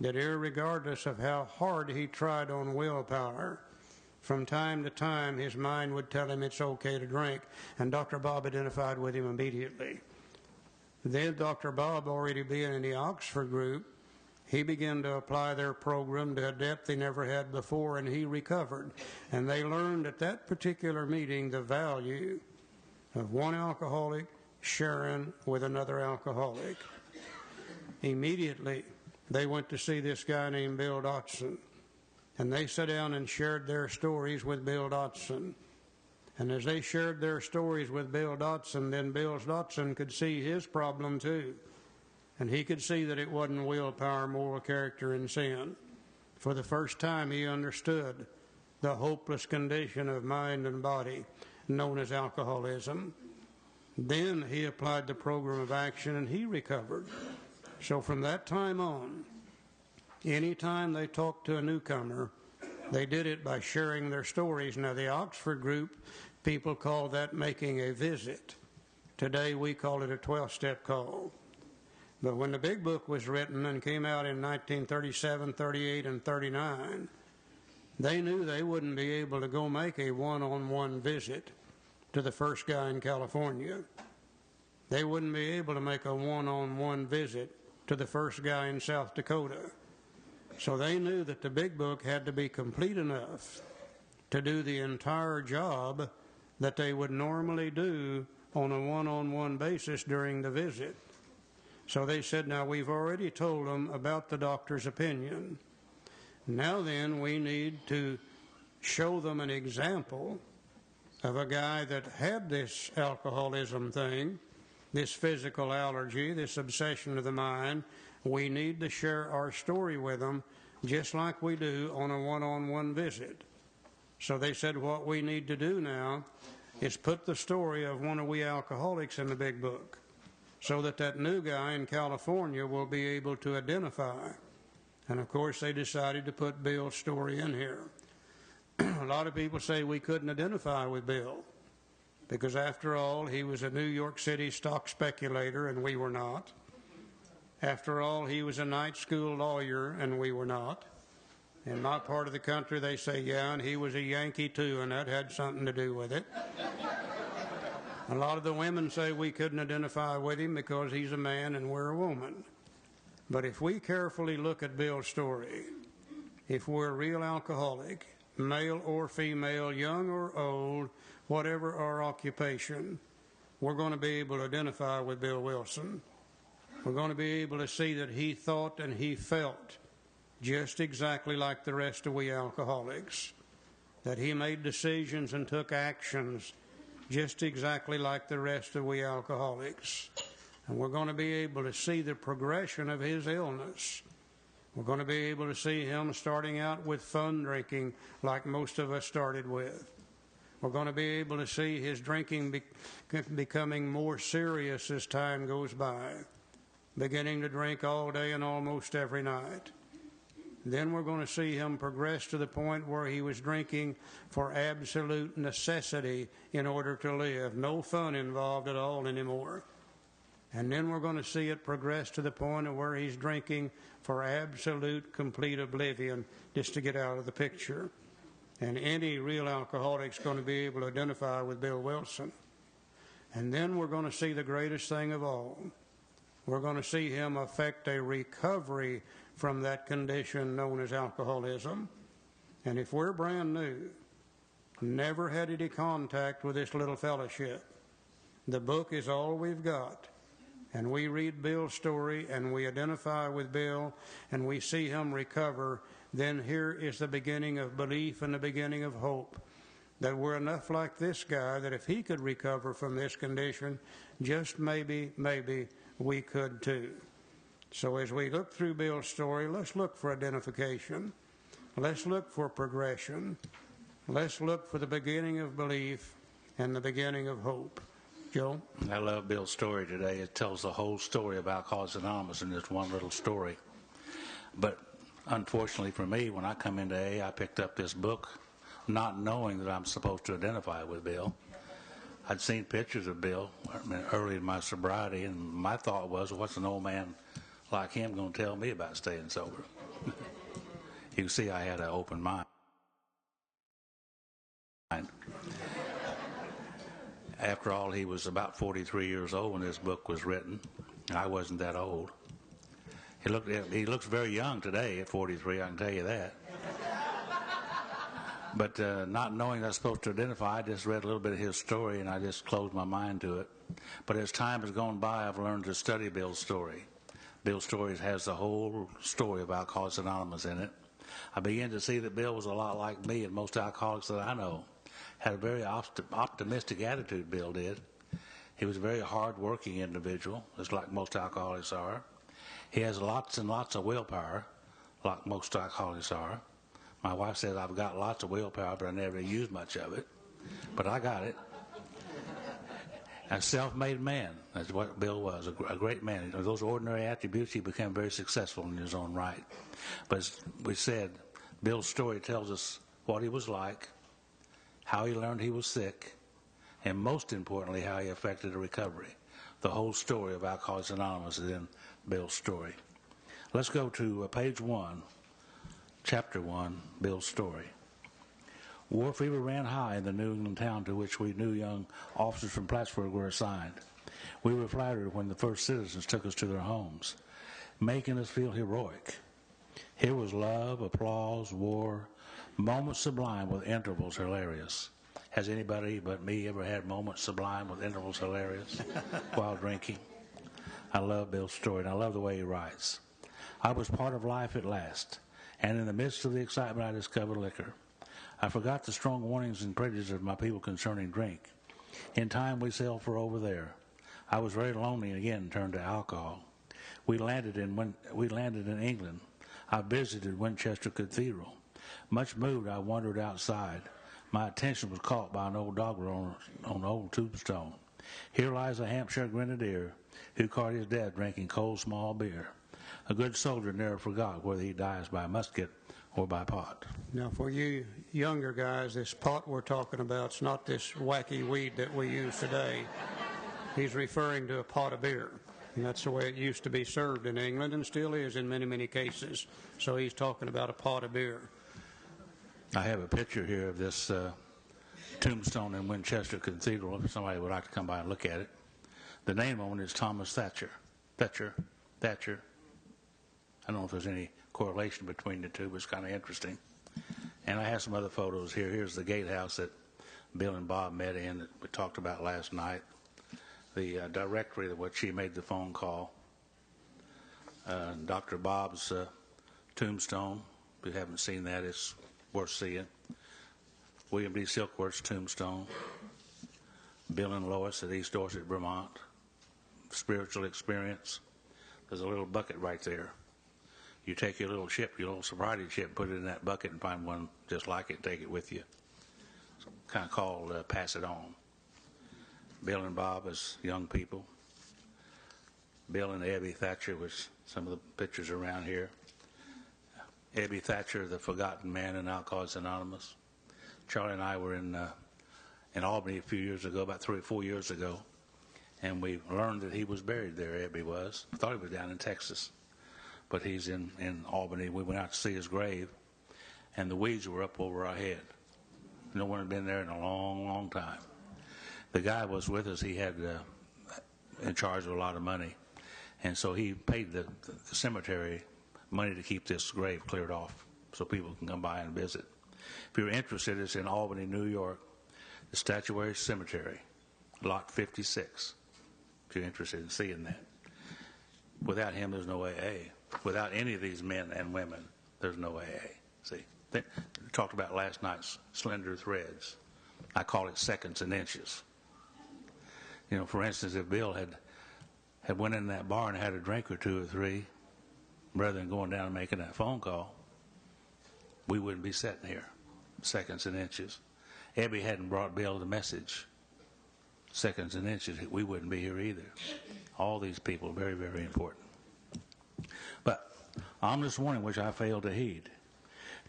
that irregardless of how hard he tried on willpower, from time to time his mind would tell him it's okay to drink, and Dr. Bob identified with him immediately. Then Dr. Bob, already being in the Oxford group, he began to apply their program to a depth he never had before, and he recovered. And they learned at that particular meeting the value of one alcoholic sharing with another alcoholic. Immediately, they went to see this guy named Bill Dotson, and they sat down and shared their stories with Bill Dotson. And as they shared their stories with Bill Dotson, then Bill Dotson could see his problem too. And he could see that it wasn't willpower, moral character, and sin. For the first time, he understood the hopeless condition of mind and body known as alcoholism. Then he applied the program of action, and he recovered. So from that time on, anytime they talked to a newcomer, they did it by sharing their stories. Now, the Oxford group, people call that making a visit. Today, we call it a 12-step call. But when the Big Book was written and came out in 1937, 38, and 39, they knew they wouldn't be able to go make a one-on-one visit to the first guy in California. They wouldn't be able to make a one-on-one visit to the first guy in South Dakota. So they knew that the Big Book had to be complete enough to do the entire job that they would normally do on a one-on-one basis during the visit. So they said, now we've already told them about the doctor's opinion. Now then, we need to show them an example of a guy that had this alcoholism thing, this physical allergy, this obsession of the mind. We need to share our story with them just like we do on a one-on-one visit. So they said what we need to do now is put the story of one of we alcoholics in the Big Book, so that that new guy in California will be able to identify. And of course they decided to put Bill's story in here. A lot of people say we couldn't identify with Bill, because after all, he was a New York City stock speculator and we were not. After all, he was a night school lawyer and we were not. In my part of the country they say, yeah, and he was a Yankee too, and that had something to do with it. A lot of the women say we couldn't identify with him because he's a man and we're a woman. But if we carefully look at Bill's story, if we're a real alcoholic, male or female, young or old, whatever our occupation, we're going to be able to identify with Bill Wilson. We're going to be able to see that he thought and he felt just exactly like the rest of we alcoholics, that he made decisions and took actions just exactly like the rest of we alcoholics. And we're going to be able to see the progression of his illness. We're going to be able to see him starting out with fun drinking like most of us started with. We're going to be able to see his drinking becoming more serious as time goes by, beginning to drink all day and almost every night. Then we're going to see him progress to the point where he was drinking for absolute necessity in order to live. No fun involved at all anymore. And then we're going to see it progress to the point of where he's drinking for absolute, complete oblivion, just to get out of the picture. And any real alcoholic's going to be able to identify with Bill Wilson. And then we're going to see the greatest thing of all. We're going to see him affect a recovery from that condition known as alcoholism. And if we're brand new, never had any contact with this little fellowship, the book is all we've got, and we read Bill's story and we identify with Bill and we see him recover, then here is the beginning of belief and the beginning of hope that we're enough like this guy that if he could recover from this condition, just maybe we could too. So as we look through Bill's story, let's look for identification. Let's look for progression. Let's look for the beginning of belief and the beginning of hope. Joe? I love Bill's story today. It tells the whole story about Alcoholics Anonymous in this one little story. But unfortunately for me, when I come into AA, I picked up this book not knowing that I'm supposed to identify with Bill. I'd seen pictures of Bill early in my sobriety, and my thought was, what's an old man like him going to tell me about staying sober. You can see I had an open mind. After all, he was about 43 years old when this book was written, and I wasn't that old. He looks very young today at 43, I can tell you that. But not knowing I was supposed to identify, I just read a little bit of his story, and I just closed my mind to it. But as time has gone by, I've learned to study Bill's story. Bill's story has the whole story of Alcoholics Anonymous in it. I began to see that Bill was a lot like me and most alcoholics that I know. Had a very optimistic attitude, Bill did. He was a very hard-working individual, just like most alcoholics are. He has lots and lots of willpower, like most alcoholics are. My wife says I've got lots of willpower, but I never use much of it. But I got it. A self-made man, that's what Bill was, a great man. Those ordinary attributes, he became very successful in his own right. But as we said, Bill's story tells us what he was like, how he learned he was sick, and most importantly, how he affected a recovery. The whole story of Alcoholics Anonymous is in Bill's story. Let's go to page 1, chapter 1, Bill's story. War fever ran high in the New England town to which we new young officers from Plattsburgh were assigned. We were flattered when the first citizens took us to their homes, making us feel heroic. Here was love, applause, war, moments sublime with intervals hilarious. Has anybody but me ever had moments sublime with intervals hilarious while drinking? I love Bill's story, and I love the way he writes. I was part of life at last, and in the midst of the excitement I discovered liquor. I forgot the strong warnings and prejudices of my people concerning drink. In time we sailed for over there. I was very lonely and again turned to alcohol. We landed in England. I visited Winchester Cathedral. Much moved, I wandered outside. My attention was caught by an old doggerel on an old tombstone. Here lies a Hampshire grenadier who caught his death drinking cold small beer. A good soldier never forgot whether he dies by musket or by pot. Now, for you younger guys, this pot we're talking about is not this wacky weed that we use today. He's referring to a pot of beer. And that's the way it used to be served in England and still is in many, many cases. So he's talking about a pot of beer. I have a picture here of this tombstone in Winchester Cathedral, if somebody would like to come by and look at it. The name on it is Thomas Thatcher. Thatcher. I don't know if there's any correlation between the two, but it's kind of interesting. And I have some other photos here. Here's the gatehouse that Bill and Bob met in that we talked about last night. The directory of which she made the phone call. Dr. Bob's tombstone. If you haven't seen that, it's worth seeing. William D. Silkworth's tombstone. Bill and Lois at East Dorset, Vermont. Spiritual experience. There's a little bucket right there. You take your little chip, your little sobriety chip, put it in that bucket and find one just like it, take it with you. It's kind of called pass it on. Bill and Bob as young people. Bill and Ebby Thatcher was some of the pictures around here. Ebby Thatcher, the forgotten man in Alcoholics Anonymous. Charlie and I were in Albany a few years ago, about 3 or 4 years ago, and we learned that he was buried there, Ebby was. I thought he was down in Texas, but he's in Albany. We went out to see his grave, and the weeds were up over our head. No one had been there in a long, long time. The guy was with us. He had in charge of a lot of money, and so he paid the cemetery money to keep this grave cleared off so people can come by and visit. If you're interested, it's in Albany, New York, the Statuary Cemetery, Lot 56, if you're interested in seeing that. Without him, there's no AA. Without any of these men and women, there's no AA. See, they talked about last night's slender threads. I call it seconds and inches. You know, for instance, if Bill had went in that bar and had a drink or 2 or 3, rather than going down and making that phone call, we wouldn't be sitting here, seconds and inches. Ebby hadn't brought Bill the message, seconds and inches, we wouldn't be here either. All these people are very, very important. But ominous warning which I failed to heed.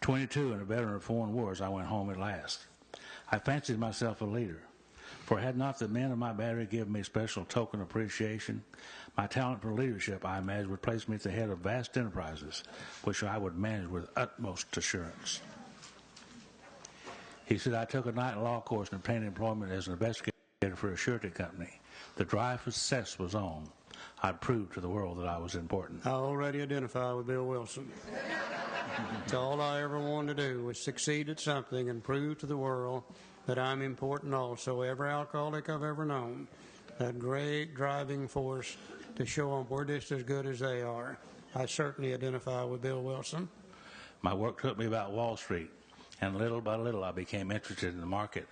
22 and a veteran of foreign wars, I went home at last. I fancied myself a leader. For had not the men of my battery given me special token appreciation, my talent for leadership, I imagine, would place me at the head of vast enterprises, which I would manage with utmost assurance. He said, I took a night law course and obtained employment as an investigator for a surety company. The drive for success was on. I'd proved to the world that I was important. I already identify with Bill Wilson. That's all I ever wanted to do was succeed at something and prove to the world that I'm important also. Every alcoholic I've ever known, that great driving force to show them we're just as good as they are. I certainly identify with Bill Wilson. My work took me about Wall Street, and little by little I became interested in the market.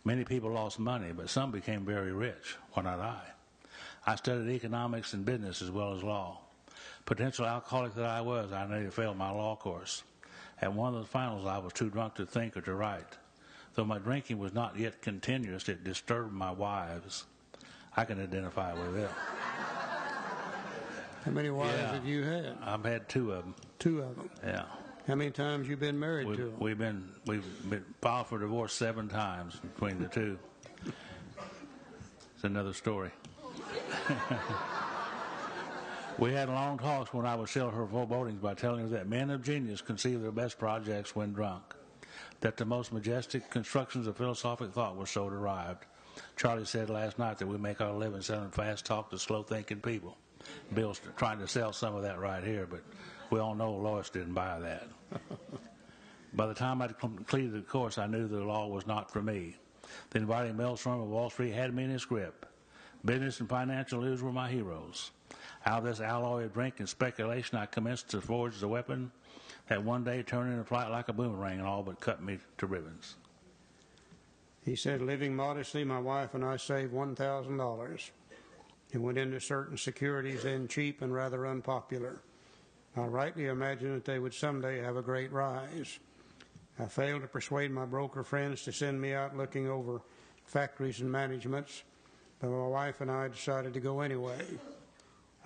Many people lost money, but some became very rich. Why not I? I studied economics and business as well as law. Potential alcoholic that I was, I nearly failed my law course. At one of the finals, I was too drunk to think or to write. Though my drinking was not yet continuous, it disturbed my wives. I can identify with them. How many wives have you had? I've had 2 of them. 2 of them. Yeah. How many times you been married to them? We've been filed for divorce 7 times between the 2. It's another story. We had long talks when I would sell her forebodings by telling her that men of genius conceive their best projects when drunk, that the most majestic constructions of philosophic thought were so derived. Charlie said last night that we make our living selling fast talk to slow-thinking people. Bill's trying to sell some of that right here, but we all know Lois didn't buy that. By the time I'd completed the course, I knew the law was not for me. The inviting maelstrom of Wall Street had me in its grip. Business and financial news were my heroes. Out of this alloy of drink and speculation, I commenced to forge the weapon that one day turned into flight like a boomerang and all but cut me to ribbons. He said, living modestly, my wife and I saved $1,000 and went into certain securities then cheap and rather unpopular. I rightly imagined that they would someday have a great rise. I failed to persuade my broker friends to send me out looking over factories and managements, but my wife and I decided to go anyway.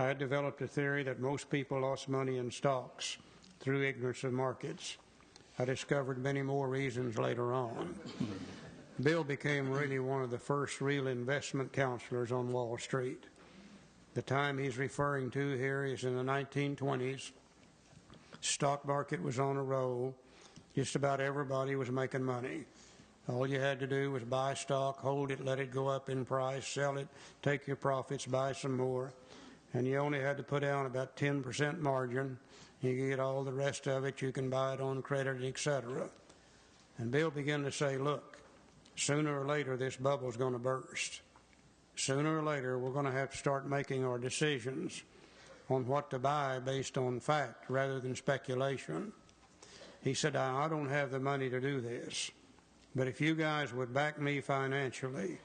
I had developed a theory that most people lost money in stocks through ignorance of markets. I discovered many more reasons later on. Bill became really one of the first real investment counselors on Wall Street. The time he's referring to here is in the 1920s. Stock market was on a roll. Just about everybody was making money. All you had to do was buy stock, hold it, let it go up in price, sell it, take your profits, buy some more. And you only had to put down about 10% margin. You get all the rest of it. You can buy it on credit, etc. And Bill began to say, look, sooner or later this bubble's going to burst. Sooner or later we're going to have to start making our decisions on what to buy based on fact rather than speculation. He said, I don't have the money to do this, but if you guys would back me financially,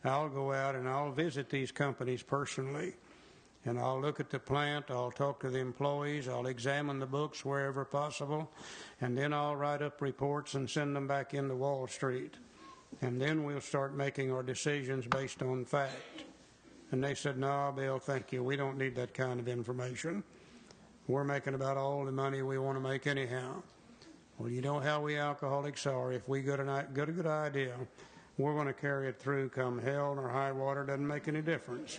I'll go out and I'll visit these companies personally. And I'll look at the plant, I'll talk to the employees, I'll examine the books wherever possible, and then I'll write up reports and send them back into Wall Street. And then we'll start making our decisions based on fact. And they said, no, Bill, thank you. We don't need that kind of information. We're making about all the money we want to make anyhow. Well, you know how we alcoholics are. If we got a good idea, we're going to carry it through come hell or high water. Doesn't make any difference.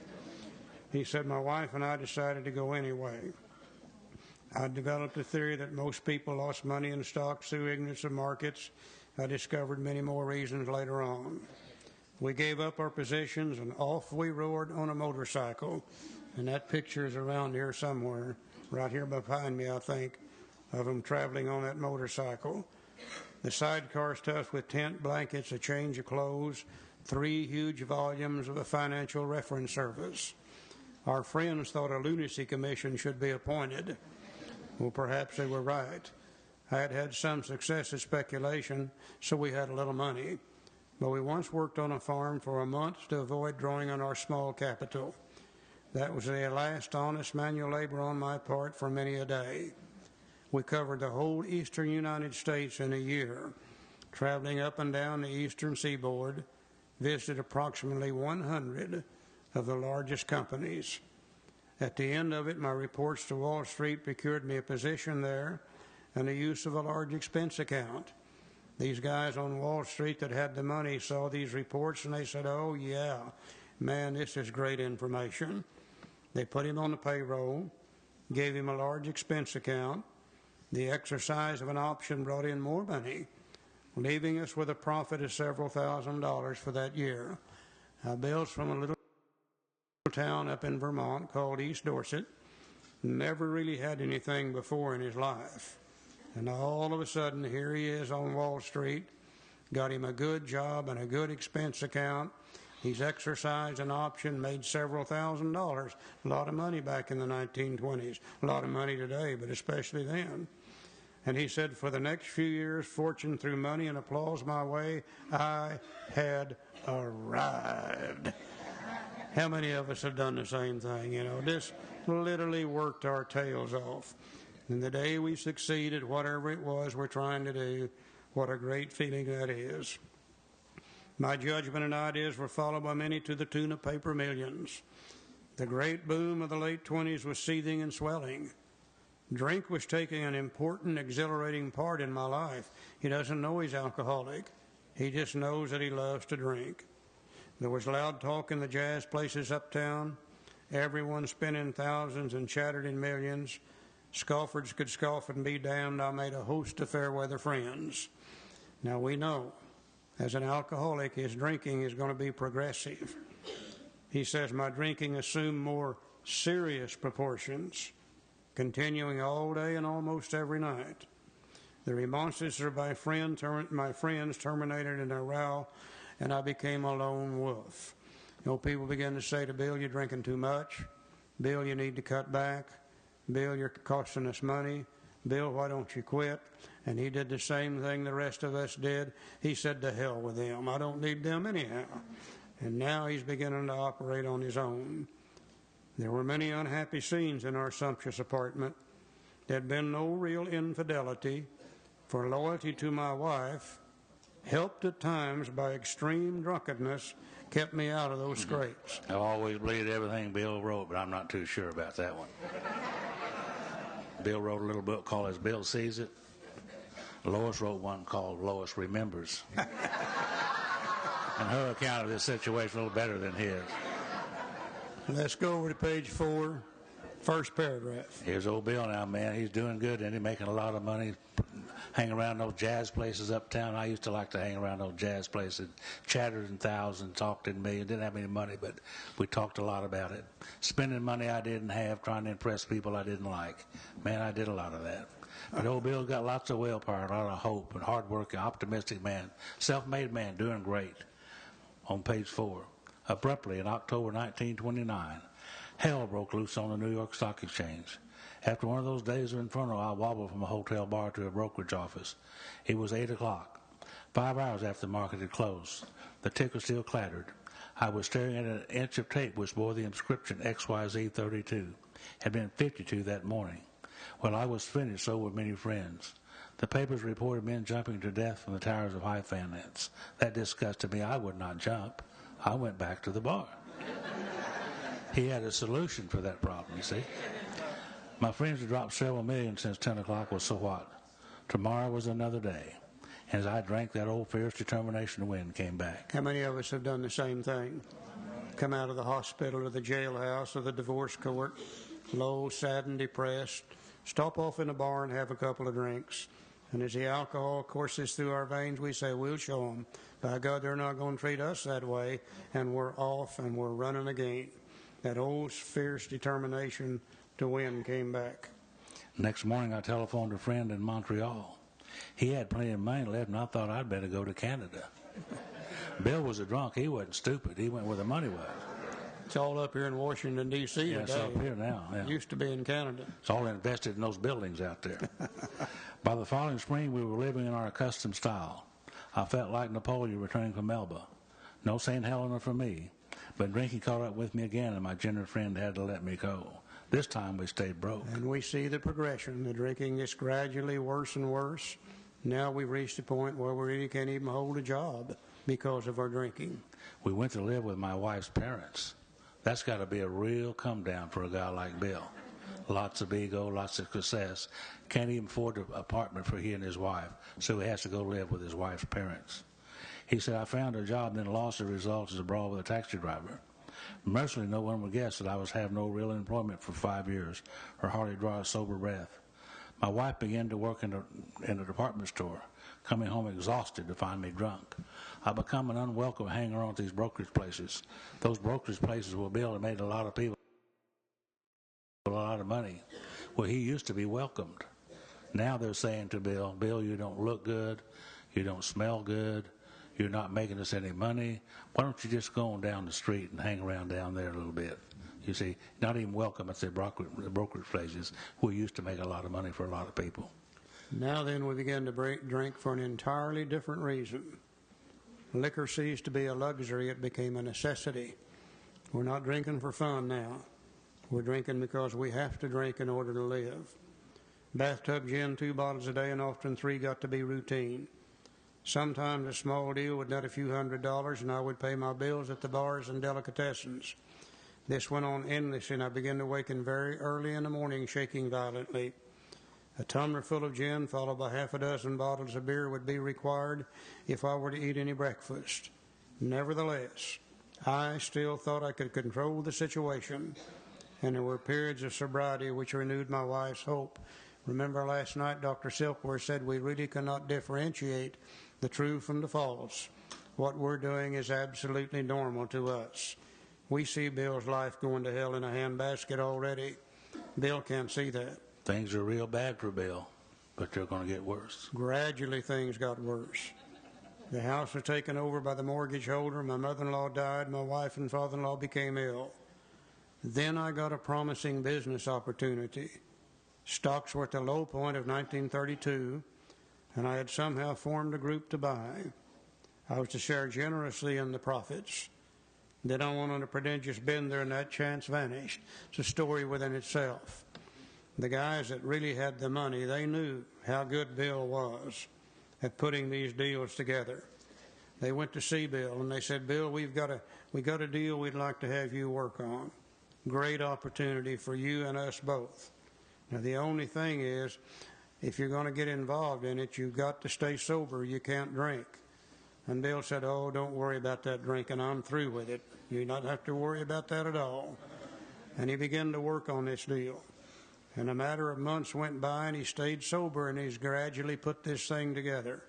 He said, my wife and I decided to go anyway. I developed a theory that most people lost money in stocks through ignorance of markets. I discovered many more reasons later on. We gave up our positions and off we roared on a motorcycle. And that picture is around here somewhere, right here behind me, I think, of them traveling on that motorcycle. The sidecar stuffed with tent, blankets, a change of clothes, 3 huge volumes of a financial reference service. Our friends thought a lunacy commission should be appointed. Well, perhaps they were right. I had had some success at speculation, so we had a little money. But we once worked on a farm for a month to avoid drawing on our small capital. That was the last honest manual labor on my part for many a day. We covered the whole eastern United States in a year, traveling up and down the eastern seaboard, visited approximately 100 of the largest companies. At the end of it, my reports to Wall Street procured me a position there and the use of a large expense account. These guys on Wall Street that had the money saw these reports and they said, oh, yeah, man, this is great information. They put him on the payroll, gave him a large expense account. The exercise of an option brought in more money, leaving us with a profit of several $1,000s for that year. Bill's from a little town up in Vermont called East Dorset. Never really had anything before in his life. And all of a sudden, here he is on Wall Street, got him a good job and a good expense account. He's exercised an option, made several $1,000s. A lot of money back in the 1920s. A lot of money today, but especially then. And he said, for the next few years, fortune threw money and applause my way. I had arrived. How many of us have done the same thing? You know, this literally worked our tails off. And the day we succeeded, whatever it was we're trying to do, what a great feeling that is. My judgment and ideas were followed by many to the tune of paper millions. The great boom of the late 20s was seething and swelling. Drink was taking an important, exhilarating part in my life. He doesn't know he's alcoholic. He just knows that he loves to drink. There was loud talk in the jazz places uptown. Everyone spending thousands and chattered in millions. Scoffers could scoff and be damned. I made a host of fair weather friends. Now we know, as an alcoholic, his drinking is going to be progressive. He says, my drinking assumed more serious proportions, continuing all day and almost every night. The remonstrances of my friends terminated in a row, and I became a lone wolf. You know, people began to say to Bill, you're drinking too much. Bill, you need to cut back. Bill, you're costing us money. Bill, why don't you quit? And he did the same thing the rest of us did. He said, to hell with them. I don't need them anyhow. And now he's beginning to operate on his own. There were many unhappy scenes in our sumptuous apartment. There had been no real infidelity, for loyalty to my wife, helped at times by extreme drunkenness, kept me out of those scrapes. I've always believed everything Bill wrote, but I'm not too sure about that one. Bill wrote a little book called As Bill Sees It. Lois wrote one called Lois Remembers. And her account of this situation is a little better than his. Let's go over to page 4, first paragraph. Here's old Bill now, man. He's doing good, and he's making a lot of money, hanging around those jazz places uptown. I used to like to hang around those jazz places, chattered in thousands, talked in millions. Didn't have any money, but we talked a lot about it. Spending money I didn't have, trying to impress people I didn't like. Man, I did a lot of that. But old Bill's got lots of willpower, a lot of hope, and hard-working, optimistic man, self-made man, doing great. On page 4. Abruptly, in October 1929, hell broke loose on the New York Stock Exchange. After one of those days of inferno, I wobbled from a hotel bar to a brokerage office. It was 8 o'clock, 5 hours after the market had closed. The ticker still clattered. I was staring at an inch of tape which bore the inscription XYZ32. Had been 52 that morning. Well, I was finished, so were many friends. The papers reported men jumping to death from the towers of high finance. That disgusted me. I would not jump. I went back to the bar. He had a solution for that problem, you see. My friends had dropped several million since 10 o'clock, well, so what? Tomorrow was another day. And as I drank, that old fierce determination to win came back. How many of us have done the same thing? Come out of the hospital or the jailhouse or the divorce court, low, sad, and depressed, stop off in a bar and have a couple of drinks. And as the alcohol courses through our veins, we say, we'll show them. By God, they're not going to treat us that way. And we're off and we're running again. That old fierce determination to win came back. Next morning, I telephoned a friend in Montreal. He had plenty of money left, and I thought I'd better go to Canada. Bill was a drunk. He wasn't stupid. He went where the money was. It's all up here in Washington, D.C. Yeah, today. it's up here now. Yeah. It used to be in Canada. It's all invested in those buildings out there. By the following spring, we were living in our accustomed style. I felt like Napoleon returning from Elba. No St. Helena for me, but drinking caught up with me again, and my generous friend had to let me go. This time we stayed broke. And we see the progression. The drinking gets gradually worse and worse. Now we've reached a point where we really can't even hold a job because of our drinking. We went to live with my wife's parents. That's got to be a real come down for a guy like Bill. lots of ego, lots of success, can't even afford an apartment for he and his wife, so he has to go live with his wife's parents. He said, I found a job and then lost the results as a brawl with a taxi driver. Mercifully, no one would guess that I was have no real employment for 5 years, or hardly draw a sober breath. My wife began to work in a department store, coming home exhausted to find me drunk. I become an unwelcome hanger on at these brokerage places. Those brokerage places will build and made a lot of people a lot of money. Well, he used to be welcomed. Now they're saying to Bill, Bill, you don't look good, you don't smell good, you're not making us any money. Why don't you just go on down the street and hang around down there a little bit? You see, not even welcome at the brokerage places who used to make a lot of money for a lot of people. Now then, we begin to drink for an entirely different reason. Liquor ceased to be a luxury, it became a necessity. We're not drinking for fun now. We're drinking because we have to drink in order to live. Bathtub gin, 2 bottles a day, and often 3 got to be routine. Sometimes a small deal would net a few $100s, and I would pay my bills at the bars and delicatessens. This went on endlessly, and I began to waken very early in the morning, shaking violently. A tumbler full of gin, followed by half a dozen bottles of beer, would be required if I were to eat any breakfast. Nevertheless, I still thought I could control the situation, and there were periods of sobriety which renewed my wife's hope. Remember last night, Dr. Silkworth said we really cannot differentiate the true from the false. What we're doing is absolutely normal to us. We see Bill's life going to hell in a handbasket already. Bill can't see that. Things are real bad for Bill, but they're going to get worse. Gradually, things got worse. The house was taken over by the mortgage holder. My mother-in-law died. My wife and father-in-law became ill. Then I got a promising business opportunity. Stocks were at the low point of 1932, and I had somehow formed a group to buy. I was to share generously in the profits. Then I went on a prodigious bender, and that chance vanished. It's a story within itself. The guys that really had the money, they knew how good Bill was at putting these deals together. They went to see Bill, and they said, Bill, we got a deal we'd like to have you work on. Great opportunity for you and us both. Now, the only thing is, if you're going to get involved in it, you've got to stay sober. You can't drink. And Bill said, oh, don't worry about that drinking. I'm through with it. You don't have to worry about that at all. And he began to work on this deal. And a matter of months went by, and he stayed sober, and he's gradually put this thing together.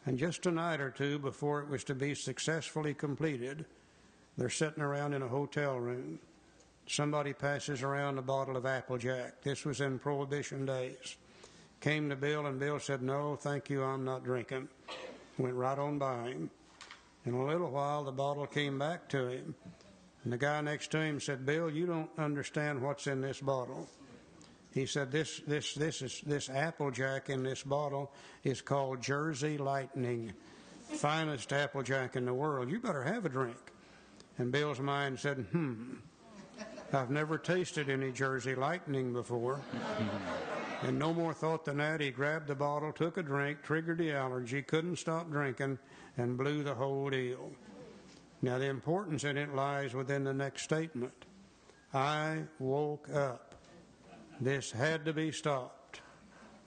And just a night or two before it was to be successfully completed, they're sitting around in a hotel room. Somebody passes around a bottle of Applejack. This was in Prohibition days. Came to Bill, and Bill said, no, thank you, I'm not drinking. Went right on by him. In a little while, the bottle came back to him. And the guy next to him said, Bill, you don't understand what's in this bottle. He said, this Applejack in this bottle is called Jersey Lightning, finest Applejack in the world. You better have a drink. And Bill's mind said, I've never tasted any Jersey Lightning before. And no more thought than that, he grabbed the bottle, took a drink, triggered the allergy, couldn't stop drinking, and blew the whole deal. Now, the importance in it lies within the next statement. I woke up. This had to be stopped.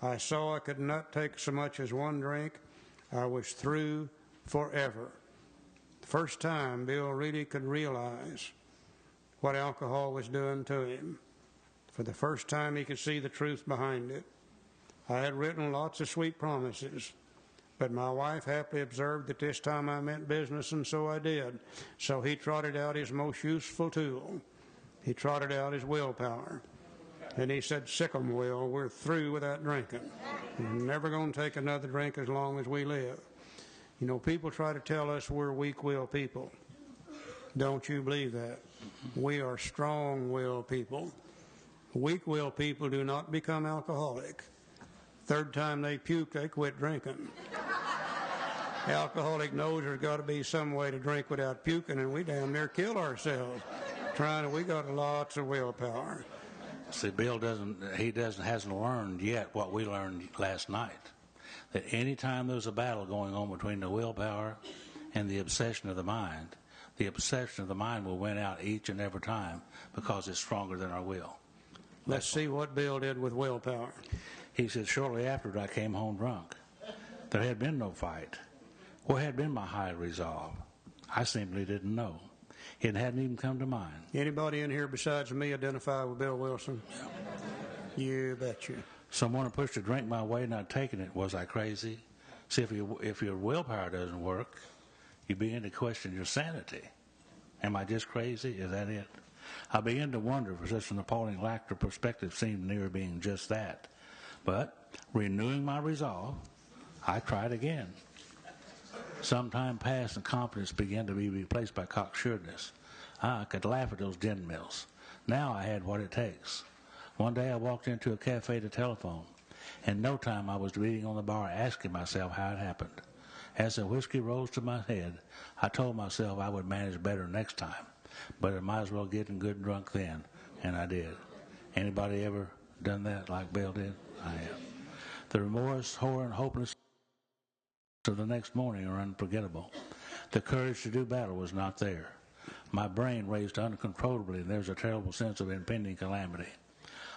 I saw I could not take so much as one drink. I was through forever. The first time Bill really could realize what alcohol was doing to him. For the first time, he could see the truth behind it. I had written lots of sweet promises, but my wife happily observed that this time I meant business, and so I did. So he trotted out his most useful tool. He trotted out his willpower. And he said, sick 'em, Will, we're through with that drinking. We're never going to take another drink as long as we live. You know, people try to tell us we're weak-willed people. Don't you believe that? We are strong-willed people. Weak-willed people do not become alcoholic. Third time they puke, they quit drinking. The alcoholic knows there's got to be some way to drink without puking, and we damn near kill ourselves trying. We got lots of willpower. See, Bill hasn't learned yet what we learned last night. That any time there's a battle going on between the willpower and the obsession of the mind will win out each and every time because it's stronger than our will. Let's see what Bill did with willpower. He said, shortly after I came home drunk. There had been no fight. What had been my high resolve? I simply didn't know. It hadn't even come to mind. Anybody in here besides me identify with Bill Wilson? You betcha. Someone pushed a drink my way, not taking it. Was I crazy? See, if your willpower doesn't work, you begin to question your sanity. Am I just crazy? Is that it? I began to wonder if such an appalling lack of perspective seemed near being just that. But, renewing my resolve, I tried again. Some time passed and confidence began to be replaced by cocksureness. I could laugh at those gin mills. Now I had what it takes. One day I walked into a cafe to telephone. In no time I was beating on the bar asking myself how it happened. As the whiskey rose to my head, I told myself I would manage better next time, but I might as well get good drunk then, and I did. Anybody ever done that like Bill did? I have. The remorse, horror, and hopelessness of the next morning are unforgettable. The courage to do battle was not there. My brain raced uncontrollably, and there was a terrible sense of impending calamity.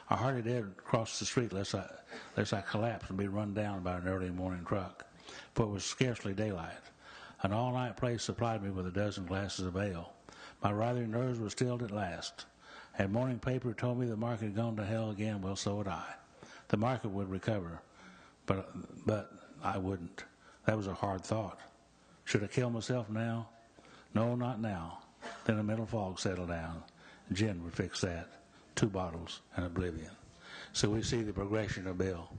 I hardly dared cross the street lest I collapse and be run down by an early morning truck, for it was scarcely daylight. An all-night place supplied me with a dozen glasses of ale. My writhing nerves were stilled at last. A morning paper told me the market had gone to hell again. Well, so had I. The market would recover, but I wouldn't. That was a hard thought. Should I kill myself now? No, not now. Then a mental fog settled down. Gin would fix that. 2 bottles and oblivion. So we see the progression of Bill.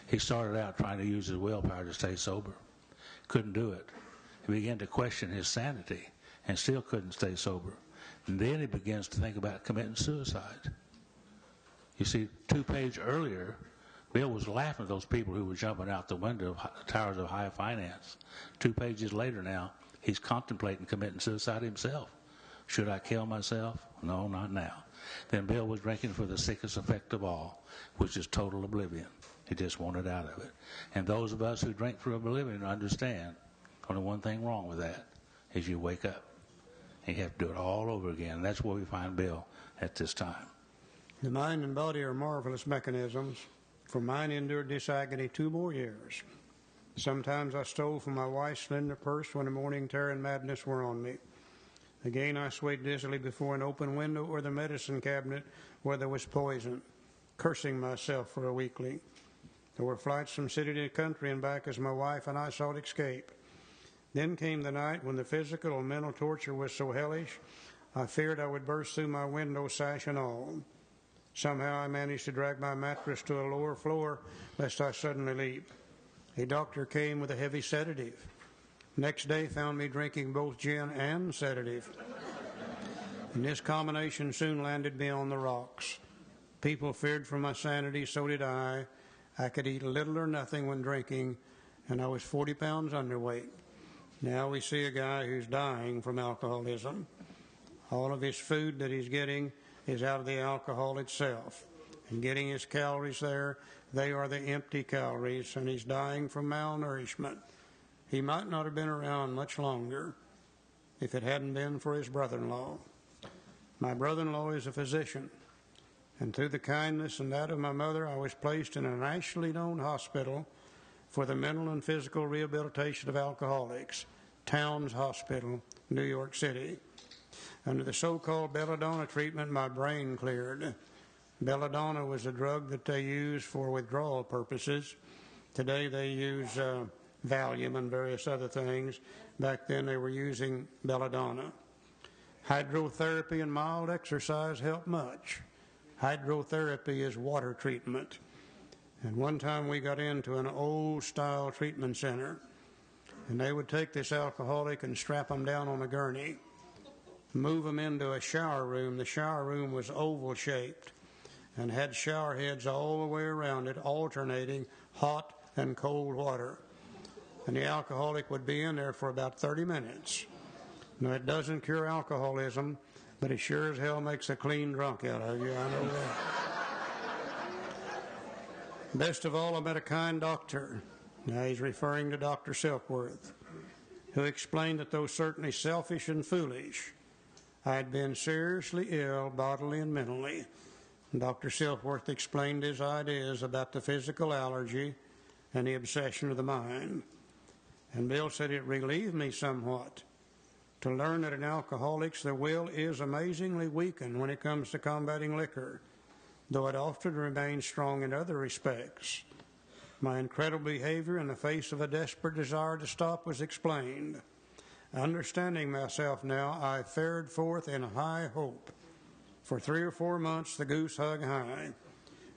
He started out trying to use his willpower to stay sober. Couldn't do it. He began to question his sanity and still couldn't stay sober. And then he begins to think about committing suicide. You see, 2 pages earlier, Bill was laughing at those people who were jumping out the window of the towers of high finance. 2 pages later now, he's contemplating committing suicide himself. Should I kill myself? No, not now. Then Bill was drinking for the sickest effect of all, which is total oblivion. He just wanted out of it. And those of us who drink for oblivion understand only one thing wrong with that is you wake up. And you have to do it all over again. And that's where we find Bill at this time. The mind and body are marvelous mechanisms. For mine endured this agony 2 more years. Sometimes I stole from my wife's slender purse when the morning terror and madness were on me. Again, I swayed dizzily before an open window or the medicine cabinet where there was poison, cursing myself for a weakling. There were flights from city to country and back as my wife and I sought escape. Then came the night when the physical and mental torture was so hellish, I feared I would burst through my window sash and all. Somehow I managed to drag my mattress to a lower floor lest I suddenly leap. A doctor came with a heavy sedative. Next day found me drinking both gin and sedative. And this combination soon landed me on the rocks. People feared for my sanity, so did I. I could eat little or nothing when drinking, and I was 40 pounds underweight. Now we see a guy who's dying from alcoholism. All of his food that he's getting is out of the alcohol itself. And getting his calories there, they are the empty calories, and he's dying from malnourishment. He might not have been around much longer if it hadn't been for his brother-in-law. My brother-in-law is a physician, and through the kindness and that of my mother, I was placed in a nationally known hospital for the mental and physical rehabilitation of alcoholics, Towns Hospital, New York City. Under the so-called belladonna treatment, my brain cleared. Belladonna was a drug that they used for withdrawal purposes. Today they use Valium and various other things. Back then they were using belladonna. Hydrotherapy and mild exercise help much. Hydrotherapy is water treatment. And one time we got into an old-style treatment center, and they would take this alcoholic and strap him down on a gurney, move him into a shower room. The shower room was oval-shaped and had shower heads all the way around it, alternating hot and cold water. And the alcoholic would be in there for about 30 minutes. Now, it doesn't cure alcoholism, but it sure as hell makes a clean drunk out of you, I know that. Best of all, I met a kind doctor. Now, he's referring to Dr. Silkworth, who explained that though certainly selfish and foolish, I had been seriously ill bodily and mentally. Dr. Silkworth explained his ideas about the physical allergy and the obsession of the mind. And Bill said it relieved me somewhat to learn that in alcoholics the will is amazingly weakened when it comes to combating liquor, though it often remains strong in other respects. My incredible behavior in the face of a desperate desire to stop was explained. Understanding myself now, I fared forth in high hope. For 3 or 4 months, the goose hung high.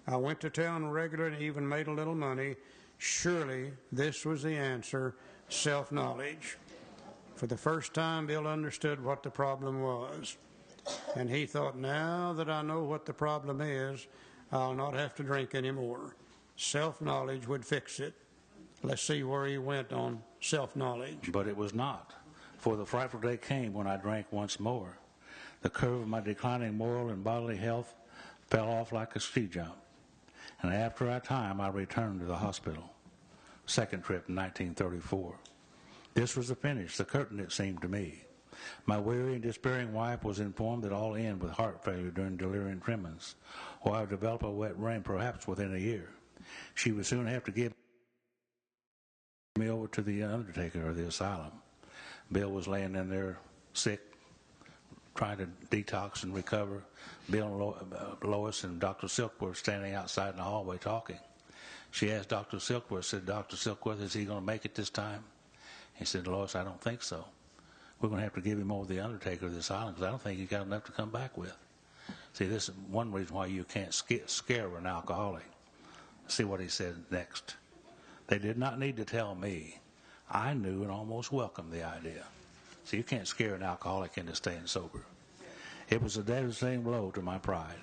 I went to town regularly and even made a little money. Surely this was the answer, self-knowledge. For the first time, Bill understood what the problem was. And he thought, now that I know what the problem is, I'll not have to drink anymore. Self-knowledge would fix it. Let's see where he went on self-knowledge. But it was not. For the frightful day came when I drank once more. The curve of my declining moral and bodily health fell off like a ski jump. And after a time, I returned to the hospital. Second trip in 1934. This was the finish, the curtain, it seemed to me. My weary and despairing wife was informed that all end with heart failure during delirium tremens, or I would develop a wet brain perhaps within a year. She would soon have to give me over to the undertaker of the asylum. Bill was laying in there sick, trying to detox and recover. Bill and Lois and Dr. Silkworth standing outside in the hallway talking. She asked Dr. Silkworth, said, Dr. Silkworth, is he going to make it this time? He said, Lois, I don't think so. We're going to have to give him over to the undertaker of the asylum because I don't think he's got enough to come back with. See, this is one reason why you can't scare an alcoholic. See what he said next. They did not need to tell me. I knew and almost welcomed the idea. So you can't scare an alcoholic into staying sober. It was a devastating blow to my pride.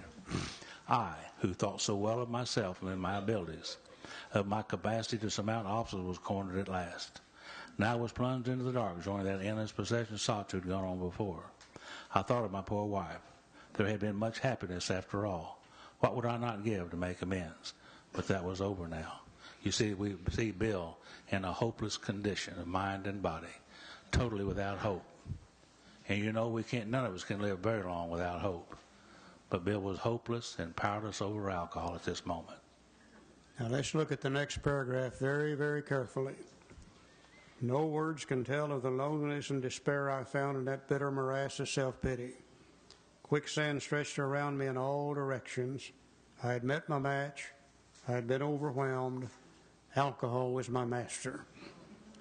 I, who thought so well of myself and my abilities, of my capacity to surmount obstacles, was cornered at last. Now I was plunged into the dark, joining that endless possession of solitude gone on before. I thought of my poor wife. There had been much happiness after all. What would I not give to make amends? But that was over now. You see, we see Bill in a hopeless condition of mind and body, totally without hope. And you know, none of us can live very long without hope. But Bill was hopeless and powerless over alcohol at this moment. Now let's look at the next paragraph very, very carefully. No words can tell of the loneliness and despair I found in that bitter morass of self-pity. Quicksand stretched around me in all directions. I had met my match. I had been overwhelmed. Alcohol was my master.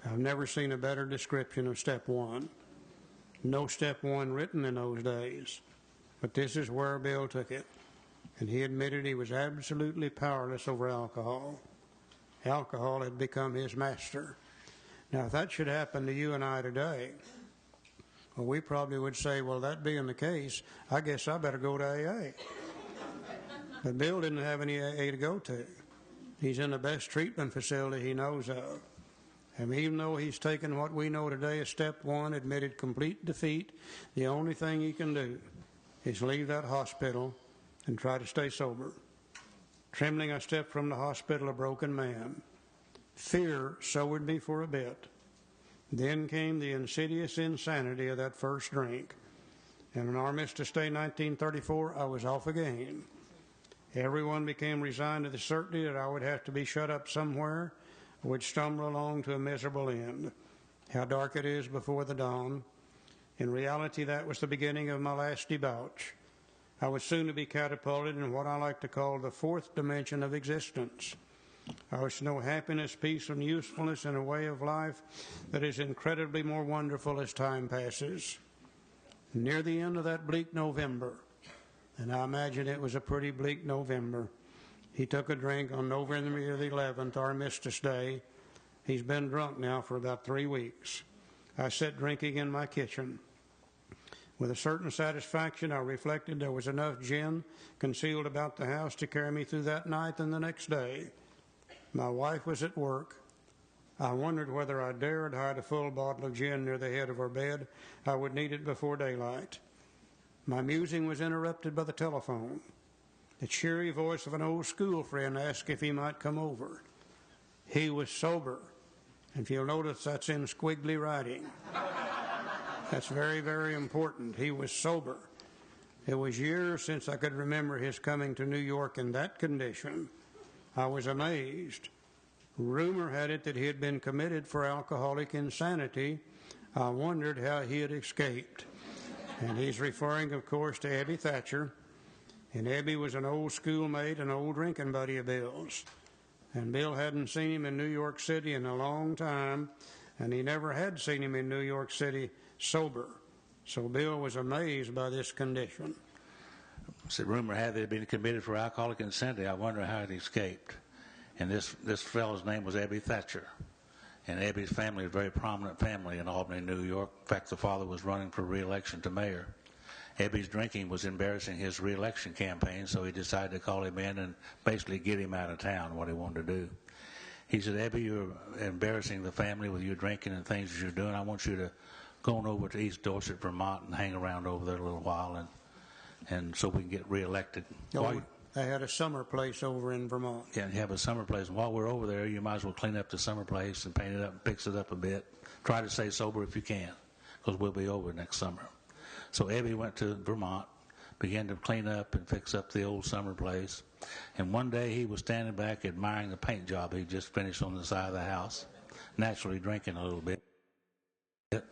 I've never seen a better description of step one. No step one written in those days, but this is where Bill took it, and he admitted he was absolutely powerless over alcohol. Alcohol had become his master. Now, if that should happen to you and I today, well, we probably would say, well, that being the case, I guess I better go to AA. But Bill didn't have any AA to go to. He's in the best treatment facility he knows of. And even though he's taken what we know today as step one, admitted complete defeat, the only thing he can do is leave that hospital and try to stay sober. Trembling, I stepped from the hospital a broken man. Fear sobered me for a bit. Then came the insidious insanity of that first drink. And on Armistice Day 1934, I was off again. Everyone became resigned to the certainty that I would have to be shut up somewhere, or would stumble along to a miserable end. How dark it is before the dawn. In reality, that was the beginning of my last debauch. I was soon to be catapulted in what I like to call the fourth dimension of existence. I was to know happiness, peace, and usefulness in a way of life that is incredibly more wonderful as time passes. Near the end of that bleak November, and I imagine it was a pretty bleak November, he took a drink on November the 11th, Armistice Day. He's been drunk now for about 3 weeks. I sat drinking in my kitchen. With a certain satisfaction, I reflected there was enough gin concealed about the house to carry me through that night and the next day. My wife was at work. I wondered whether I dared hide a full bottle of gin near the head of her bed. I would need it before daylight. My musing was interrupted by the telephone. The cheery voice of an old school friend asked if he might come over. He was sober. If you'll notice, that's in squiggly writing. That's very, very important. He was sober. It was years since I could remember his coming to New York in that condition. I was amazed. Rumor had it that he had been committed for alcoholic insanity. I wondered how he had escaped. And he's referring, of course, to Ebby Thatcher. And Ebby was an old schoolmate, an old drinking buddy of Bill's. And Bill hadn't seen him in New York City in a long time, and he never had seen him in New York City sober. So Bill was amazed by this condition. So rumor had that he'd been committed for alcoholic insanity. I wonder how he escaped. And this fellow's name was Ebby Thatcher. And Ebby's family was a very prominent family in Albany, New York. In fact, the father was running for re-election to mayor. Ebby's drinking was embarrassing his re-election campaign, so he decided to call him in and basically get him out of town, what he wanted to do. He said, Ebby, you're embarrassing the family with your drinking and things that you're doing. I want you to go on over to East Dorset, Vermont, and hang around over there a little while, and so we can get re-elected. They had a summer place over in Vermont. Yeah, you have a summer place. And while we're over there, you might as well clean up the summer place and paint it up and fix it up a bit. Try to stay sober if you can, because we'll be over next summer. So Ebby went to Vermont, began to clean up and fix up the old summer place. And one day he was standing back admiring the paint job he just finished on the side of the house, naturally drinking a little bit. There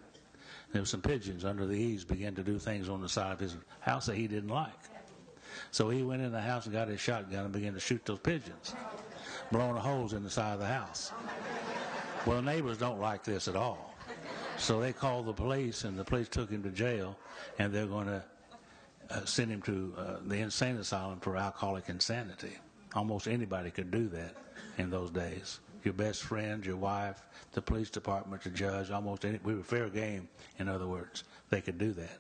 were some pigeons under the eaves began to do things on the side of his house that he didn't like. So he went in the house and got his shotgun and began to shoot those pigeons, blowing holes in the side of the house. Well, the neighbors don't like this at all. So they called the police, and the police took him to jail, and they're going to send him to the insane asylum for alcoholic insanity. Almost anybody could do that in those days. Your best friend, your wife, the police department, the judge, we were fair game, in other words. They could do that.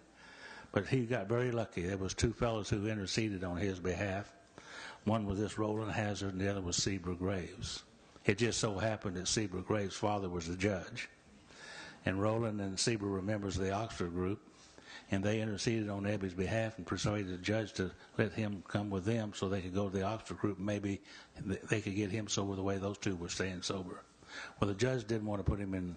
But he got very lucky. There was two fellows who interceded on his behalf. One was this Roland Hazard, and the other was Seabrook Graves. It just so happened that Seabrook Graves' father was the judge. And Roland and Seabrook were members of the Oxford group, and they interceded on Ebby's behalf and persuaded the judge to let him come with them so they could go to the Oxford group, and maybe they could get him sober the way those two were staying sober. Well, the judge didn't want to put him in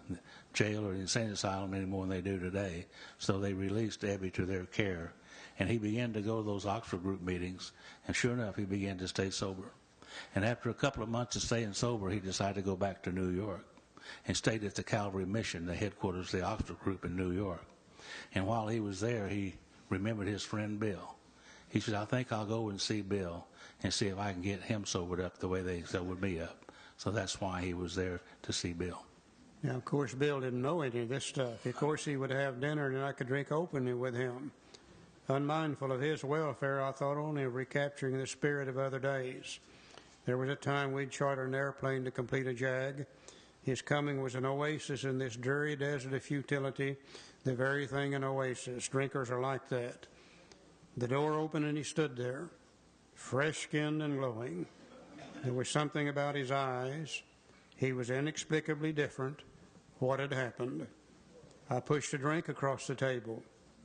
jail or insane asylum any more than they do today, so they released Ebby to their care. And he began to go to those Oxford group meetings, and sure enough, he began to stay sober. And after a couple of months of staying sober, he decided to go back to New York and stayed at the Calvary Mission, the headquarters of the Oxford group in New York. And while he was there, he remembered his friend Bill. He said, I think I'll go and see Bill and see if I can get him sobered up the way they sobered me up. So that's why he was there to see Bill. Now, of course, Bill didn't know any of this stuff. Of course, he would have dinner and I could drink openly with him. Unmindful of his welfare, I thought only of recapturing the spirit of other days. There was a time we'd charter an airplane to complete a jag. His coming was an oasis in this dreary desert of futility, the very thing an oasis. Drinkers are like that. The door opened and he stood there, fresh-skinned and glowing. There was something about his eyes. He was inexplicably different. What had happened? I pushed a drink across the table.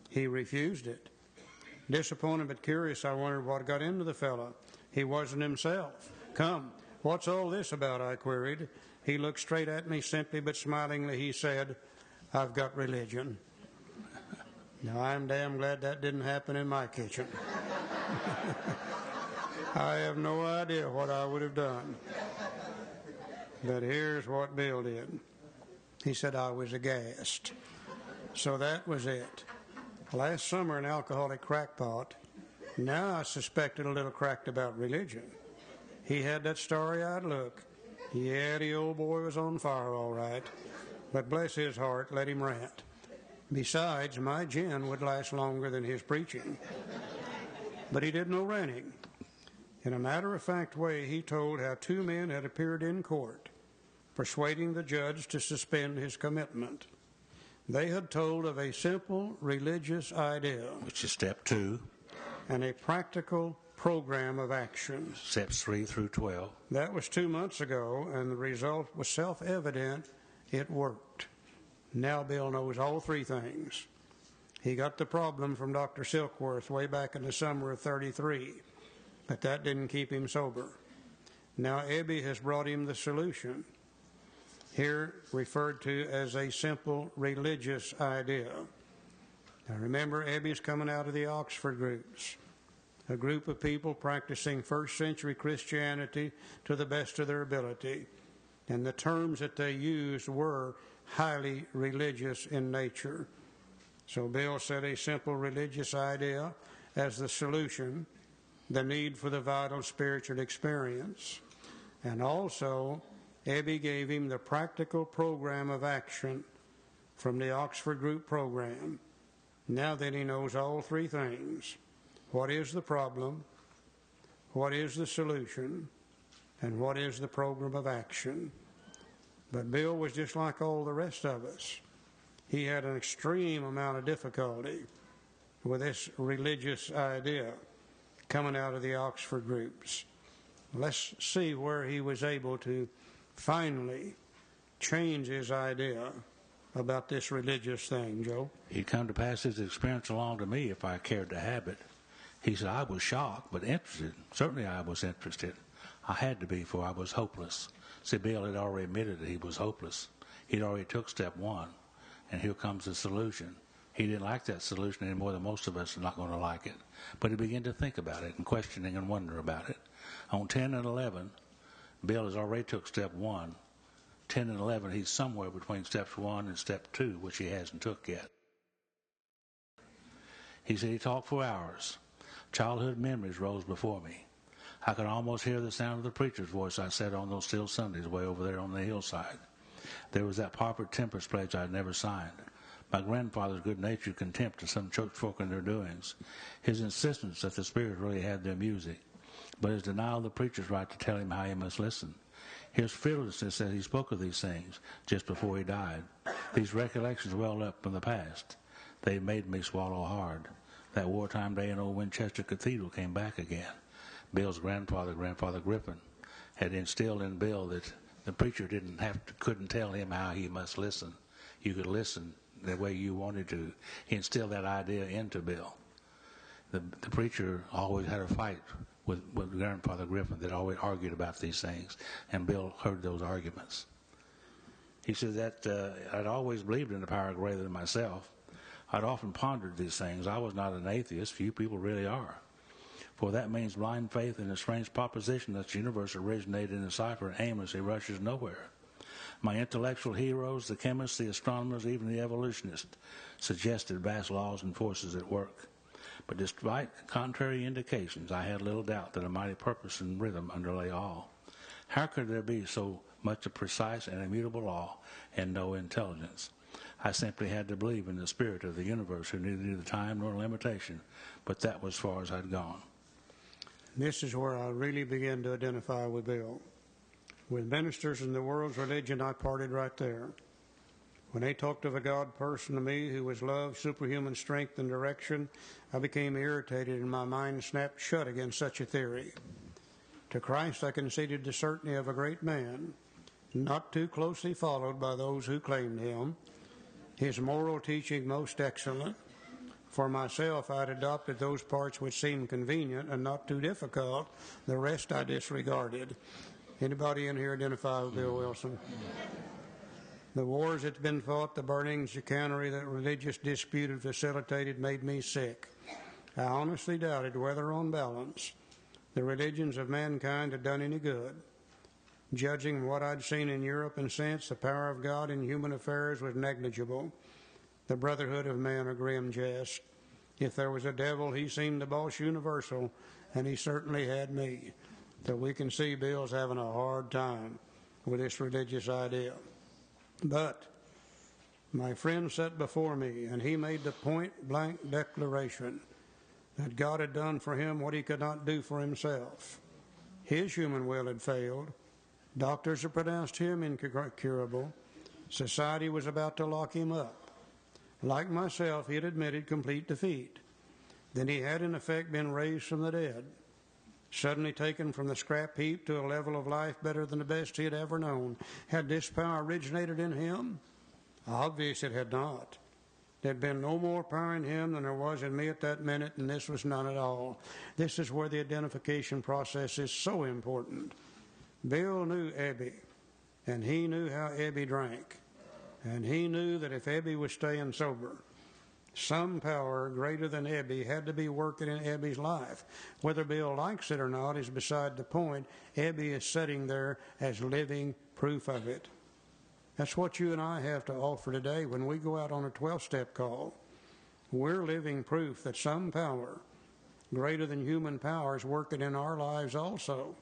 He refused it. Disappointed but curious, I wondered what got into the fellow. He wasn't himself. Come, what's all this about? I queried. He looked straight at me, simply but smilingly. He said, I've got religion. Now, I'm damn glad that didn't happen in my kitchen. I have no idea what I would have done. But here's what Bill did. He said I was aghast. So that was it. Last summer, an alcoholic crackpot. Now I suspected a little cracked about religion. He had that starry-eyed look. Yeah, the old boy was on fire all right. But bless his heart, let him rant. Besides, my gin would last longer than his preaching. But he did no ranting. In a matter-of-fact way, he told how two men had appeared in court, persuading the judge to suspend his commitment. They had told of a simple religious idea, Which is step 2. And a practical program of action. Steps 3 through 12. That was 2 months ago, and the result was self-evident. It worked. Now Bill knows all 3 things. He got the problem from Dr. Silkworth way back in the summer of '33, but that didn't keep him sober. Now Ebby has brought him the solution, here referred to as a simple religious idea. Now remember, Ebby's coming out of the Oxford groups, a group of people practicing first century Christianity to the best of their ability. And the terms that they used were highly religious in nature. So Bill said a simple religious idea as the solution, the need for the vital spiritual experience. And also, Ebby gave him the practical program of action from the Oxford Group program. Now then he knows all three things. What is the problem? What is the solution? And what is the program of action? But Bill was just like all the rest of us. He had an extreme amount of difficulty with this religious idea coming out of the Oxford groups. Let's see where he was able to finally change his idea about this religious thing, Joe. He'd come to pass his experience along to me if I cared to have it. He said, I was shocked, but interested. Certainly I was interested. I had to be, for I was hopeless. See, Bill had already admitted that he was hopeless. He'd already took step one, and here comes the solution. He didn't like that solution any more than most of us are not going to like it. But he began to think about it and questioning and wondering about it. On 10 and 11, Bill has already took step one. 10 and 11, he's somewhere between steps 1 and step 2, which he hasn't took yet. He said he talked for hours. Childhood memories rose before me. I could almost hear the sound of the preacher's voice I sat on those still Sundays way over there on the hillside. There was that pauper temperance pledge I had never signed. My grandfather's good-natured contempt of some church folk and their doings. His insistence that the Spirit really had their music. But his denial of the preacher's right to tell him how he must listen. His fearlessness as he spoke of these things just before he died. These recollections welled up from the past. They made me swallow hard. That wartime day in old Winchester Cathedral came back again. Bill's grandfather, Grandfather Griffin, had instilled in Bill that the preacher couldn't tell him how he must listen. You could listen the way you wanted to. He instilled that idea into Bill. The preacher always had a fight with Grandfather Griffin that always argued about these things, and Bill heard those arguments. He said that I'd always believed in the power greater than myself. I'd often pondered these things. I was not an atheist. Few people really are. For that means blind faith in a strange proposition that the universe originated in a cipher and aimlessly rushes nowhere. My intellectual heroes, the chemists, the astronomers, even the evolutionists, suggested vast laws and forces at work. But despite contrary indications, I had little doubt that a mighty purpose and rhythm underlay all. How could there be so much a precise and immutable law and no intelligence? I simply had to believe in the spirit of the universe who knew neither time nor limitation, but that was as far as I'd gone. This is where I really began to identify with Bill. With ministers in the world's religion, I parted right there. When they talked of a God person to me who was love, superhuman strength, and direction, I became irritated and my mind snapped shut against such a theory. To Christ I conceded the certainty of a great man, not too closely followed by those who claimed him, his moral teaching most excellent. For myself, I'd adopted those parts which seemed convenient and not too difficult. The rest I disregarded. Anybody in here identify with Bill Wilson? The wars that's been fought, the burnings, chicanery that religious dispute had facilitated made me sick. I honestly doubted whether, on balance, the religions of mankind had done any good. Judging what I'd seen in Europe and since, the power of God in human affairs was negligible. The brotherhood of man a grim jest. If there was a devil, he seemed the boss universal, and he certainly had me. So we can see Bill's having a hard time with this religious idea. But my friend sat before me, and he made the point-blank declaration that God had done for him what he could not do for himself. His human will had failed. Doctors had pronounced him incurable. Society was about to lock him up. Like myself, he had admitted complete defeat. Then he had, in effect, been raised from the dead, suddenly taken from the scrap heap to a level of life better than the best he had ever known. Had this power originated in him? Obviously it had not. There had been no more power in him than there was in me at that minute, and this was none at all. This is where the identification process is so important. Bill knew Ebby, and he knew how Ebby drank. And he knew that if Ebby was staying sober, Some power greater than Ebby had to be working in Ebby's life. Whether Bill likes it or not is beside the point. Ebby is sitting there as living proof of it. That's what you and I have to offer today when we go out on a 12-step call. We're living proof that some power greater than human power is working in our lives also.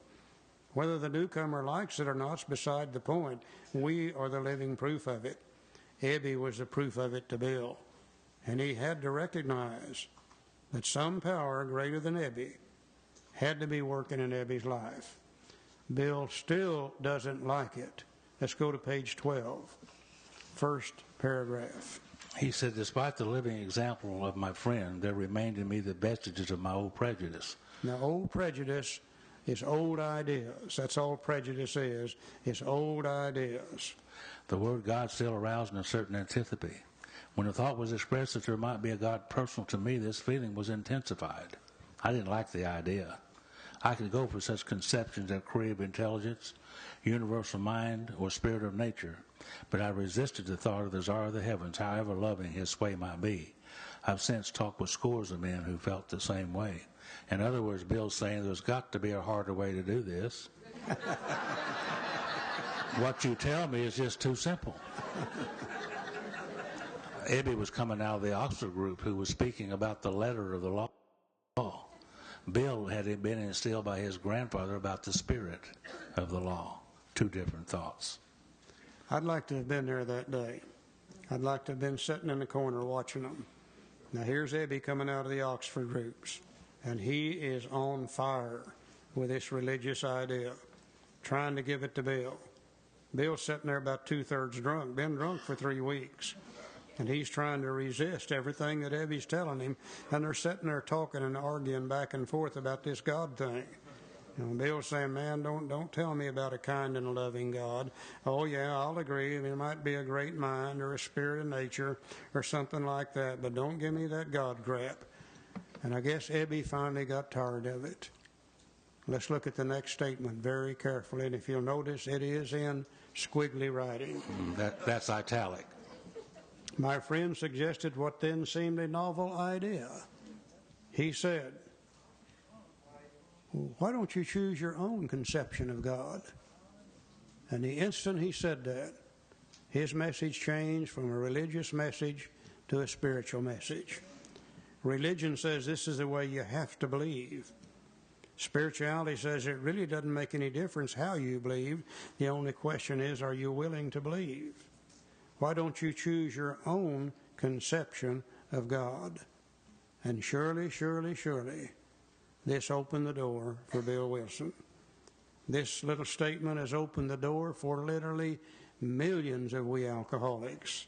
Whether the newcomer likes it or not is beside the point. We are the living proof of it. Ebby was the proof of it to Bill. And he had to recognize that some power greater than Ebby had to be working in Ebby's life. Bill still doesn't like it. Let's go to page 12, first paragraph. He said, despite the living example of my friend, there remained in me the vestiges of my old prejudice. Now, old prejudice is old ideas. That's all prejudice is. It's old ideas. The word God still aroused in a certain antipathy. When the thought was expressed that there might be a God personal to me, this feeling was intensified. I didn't like the idea. I could go for such conceptions as creative intelligence, universal mind, or spirit of nature, but I resisted the thought of the czar of the heavens, however loving his sway might be. I've since talked with scores of men who felt the same way. In other words, Bill's saying there's got to be a harder way to do this. What you tell me is just too simple. Ebby was coming out of the Oxford group who was speaking about the letter of the law. Bill had been instilled by his grandfather about the spirit of the law. Two different thoughts. I'd like to have been there that day. I'd like to have been sitting in the corner watching them. Now here's Ebby coming out of the Oxford groups, and he is on fire with this religious idea, trying to give it to Bill. Bill's sitting there about 2/3 drunk, been drunk for 3 weeks. And he's trying to resist everything that Ebby's telling him. And they're sitting there talking and arguing back and forth about this God thing. You know, Bill's saying, man, don't tell me about a kind and a loving God. Oh, yeah, I'll agree. I mean, it might be a great mind or a spirit of nature or something like that. But don't give me that God crap. And I guess Ebby finally got tired of it. Let's look at the next statement very carefully. And if you'll notice, it is in squiggly writing. That's italic. My friend suggested what then seemed a novel idea. He said, why don't you choose your own conception of God? And the instant he said that, his message changed from a religious message to a spiritual message. Religion says this is the way you have to believe. Spirituality says it really doesn't make any difference how you believe. The only question is, are you willing to believe? Why don't you choose your own conception of God? And surely, surely, surely, this opened the door for Bill Wilson. This little statement has opened the door for literally millions of we alcoholics.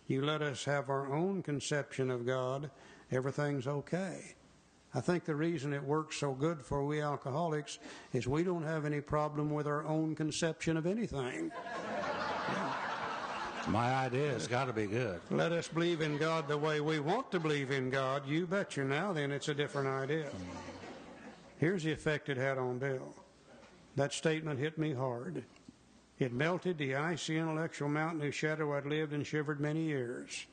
You let us have our own conception of God, everything's okay. I think the reason it works so good for we alcoholics is we don't have any problem with our own conception of anything. My idea has got to be good. Let us believe in God the way we want to believe in God. You betcha. Now then, it's a different idea. Here's the effect it had on Bill. That statement hit me hard. It melted the icy intellectual mountain whose shadow I'd lived and shivered many years.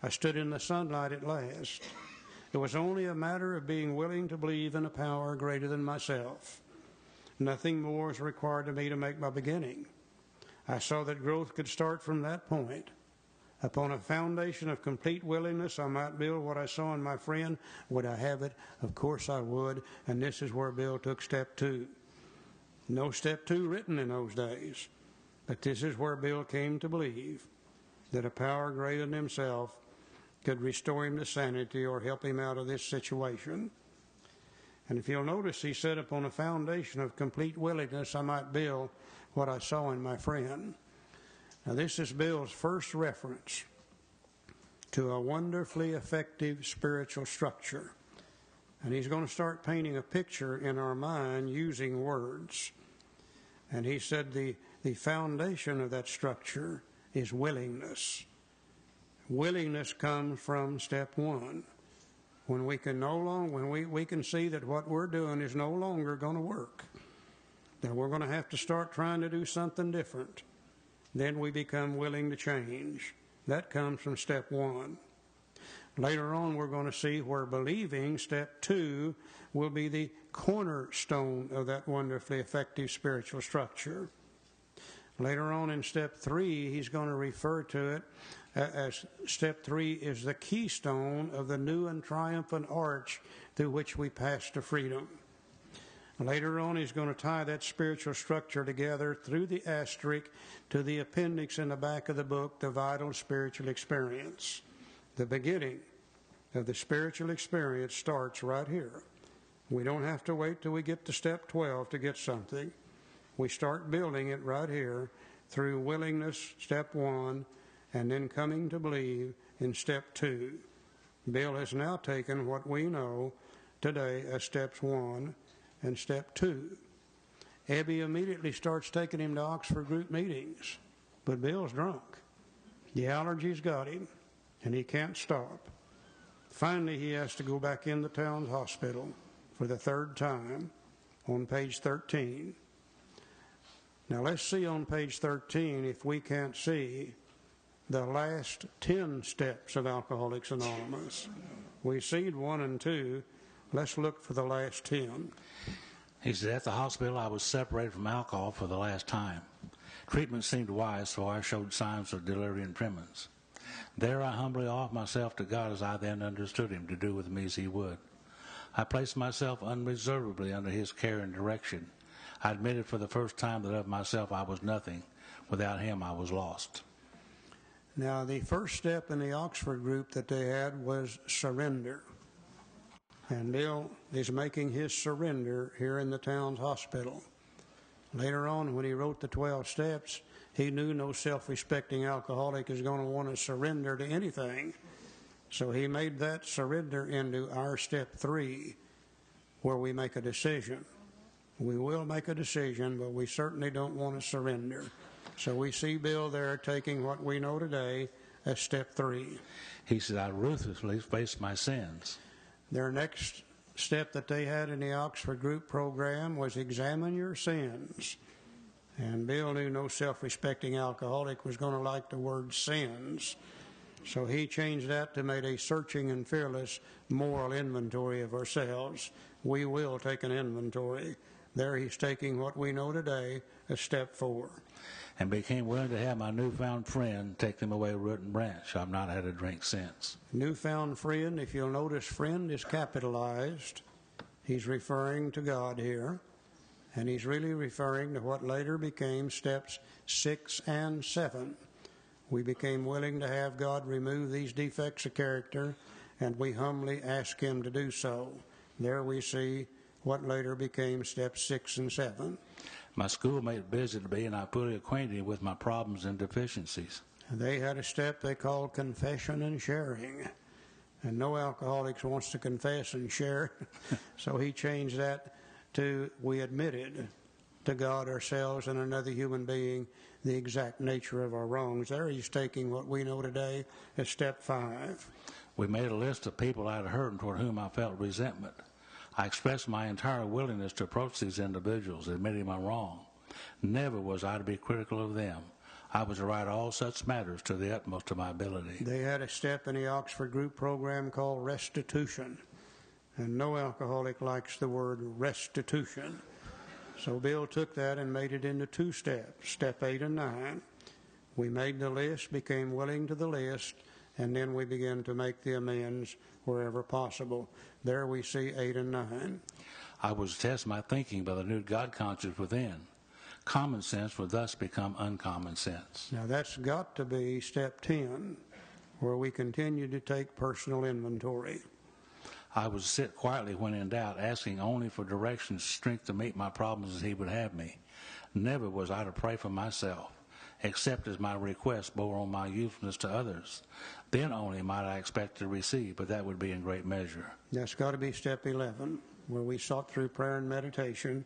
I stood in the sunlight at last. It was only a matter of being willing to believe in a power greater than myself. Nothing more is required of me to make my beginning. I saw that growth could start from that point. Upon a foundation of complete willingness, I might build what I saw in my friend. Would I have it? Of course I would. And this is where Bill took step 2. No step 2 written in those days. But this is where Bill came to believe that a power greater than himself could restore him to sanity or help him out of this situation. And if you'll notice, he said, upon a foundation of complete willingness, I might build what I saw in my friend. Now, this is Bill's first reference to a wonderfully effective spiritual structure. And he's going to start painting a picture in our mind using words. And he said the foundation of that structure is willingness. Willingness comes from step 1. When we can we can see that what we're doing is no longer going to work, that we're going to have to start trying to do something different, then we become willing to change. That comes from step 1. Later on, we're going to see where believing, step 2, will be the cornerstone of that wonderfully effective spiritual structure. Later on in step 3, he's going to refer to it as step 3 is the keystone of the new and triumphant arch through which we pass to freedom. Later on, he's going to tie that spiritual structure together through the asterisk to the appendix in the back of the book, the vital spiritual experience. The beginning of the spiritual experience starts right here. We don't have to wait till we get to step 12 to get something. We start building it right here through willingness, step 1, and then coming to believe in step 2. Bill has now taken what we know today as steps 1 and step 2. Ebby immediately starts taking him to Oxford group meetings, but Bill's drunk. The allergies got him, and he can't stop. Finally, he has to go back in the town's hospital for the 3rd time on page 13. Now let's see on page 13 if we can't see the last 10 steps of Alcoholics Anonymous. We see 1 and 2. Let's look for the last 10. He said, at the hospital, I was separated from alcohol for the last time. Treatment seemed wise, so I showed signs of delirium tremens. There I humbly offered myself to God as I then understood him to do with me as he would. I placed myself unreservedly under his care and direction. I admitted for the first time that of myself I was nothing. Without him I was lost. Now, the first step in the Oxford group that they had was surrender. And Bill is making his surrender here in the town's hospital. Later on, when he wrote the 12 steps, he knew no self-respecting alcoholic is going to want to surrender to anything. So he made that surrender into our step 3, where we make a decision. We will make a decision, but we certainly don't want to surrender. So we see Bill there taking what we know today as step 3. He said, I ruthlessly faced my sins. Their next step that they had in the Oxford group program was examine your sins. And Bill knew no self-respecting alcoholic was going to like the word sins. So he changed that to make a searching and fearless moral inventory of ourselves. We will take an inventory. There he's taking what we know today as step 4. And became willing to have my newfound friend take them away root and branch. I've not had a drink since. Newfound friend, if you'll notice, friend is capitalized. He's referring to God here. And he's really referring to what later became steps 6 and 7. We became willing to have God remove these defects of character, and we humbly ask him to do so. There we see what later became steps 6 and 7. My schoolmate visited me, and I fully acquainted with my problems and deficiencies. They had a step they called confession and sharing. And no alcoholics wants to confess and share. So he changed that to we admitted to God, ourselves, and another human being the exact nature of our wrongs. There he's taking what we know today as step 5. We made a list of people I had hurt and toward whom I felt resentment. I expressed my entire willingness to approach these individuals, admitting my wrong. Never was I to be critical of them. I was to write all such matters to the utmost of my ability. They had a step in the Oxford group program called restitution. And no alcoholic likes the word restitution. So Bill took that and made it into 2 steps, step 8 and 9. We made the list, became willing to the list, and then we began to make the amends wherever possible. There we see 8 and 9. I was to test my thinking by the new God conscience within. Common sense would thus become uncommon sense. Now that's got to be step 10, where we continue to take personal inventory. I would sit quietly when in doubt, asking only for direction and strength to meet my problems as he would have me. Never was I to pray for myself, except as my request bore on my usefulness to others. Then only might I expect to receive, but that would be in great measure. That's got to be step 11, where we sought through prayer and meditation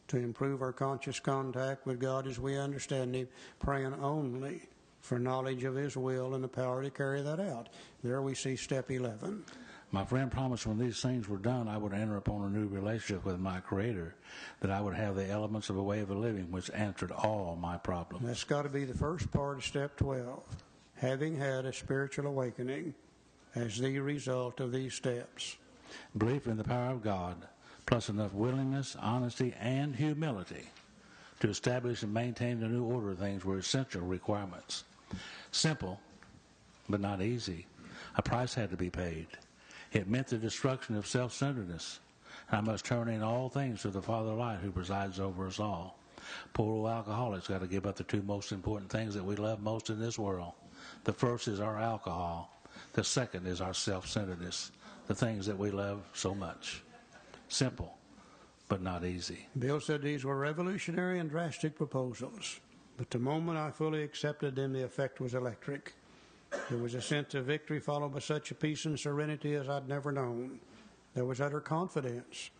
to improve our conscious contact with God as we understand him, praying only for knowledge of his will and the power to carry that out. There we see step 11. My friend promised when these things were done, I would enter upon a new relationship with my Creator, that I would have the elements of a way of living which answered all my problems. That's got to be the first part of step 12. Having had a spiritual awakening, as the result of these steps. Belief in the power of God, plus enough willingness, honesty, and humility to establish and maintain the new order of things were essential requirements. Simple, but not easy. A price had to be paid. It meant the destruction of self-centeredness. I must turn in all things to the Father of light who presides over us all. Poor old alcoholics got to give up the two most important things that we love most in this world. The first is our alcohol. The second is our self-centeredness, the things that we love so much. Simple, but not easy. Bill said these were revolutionary and drastic proposals, but the moment I fully accepted them, the effect was electric. There was a sense of victory followed by such a peace and serenity as I'd never known. There was utter confidence.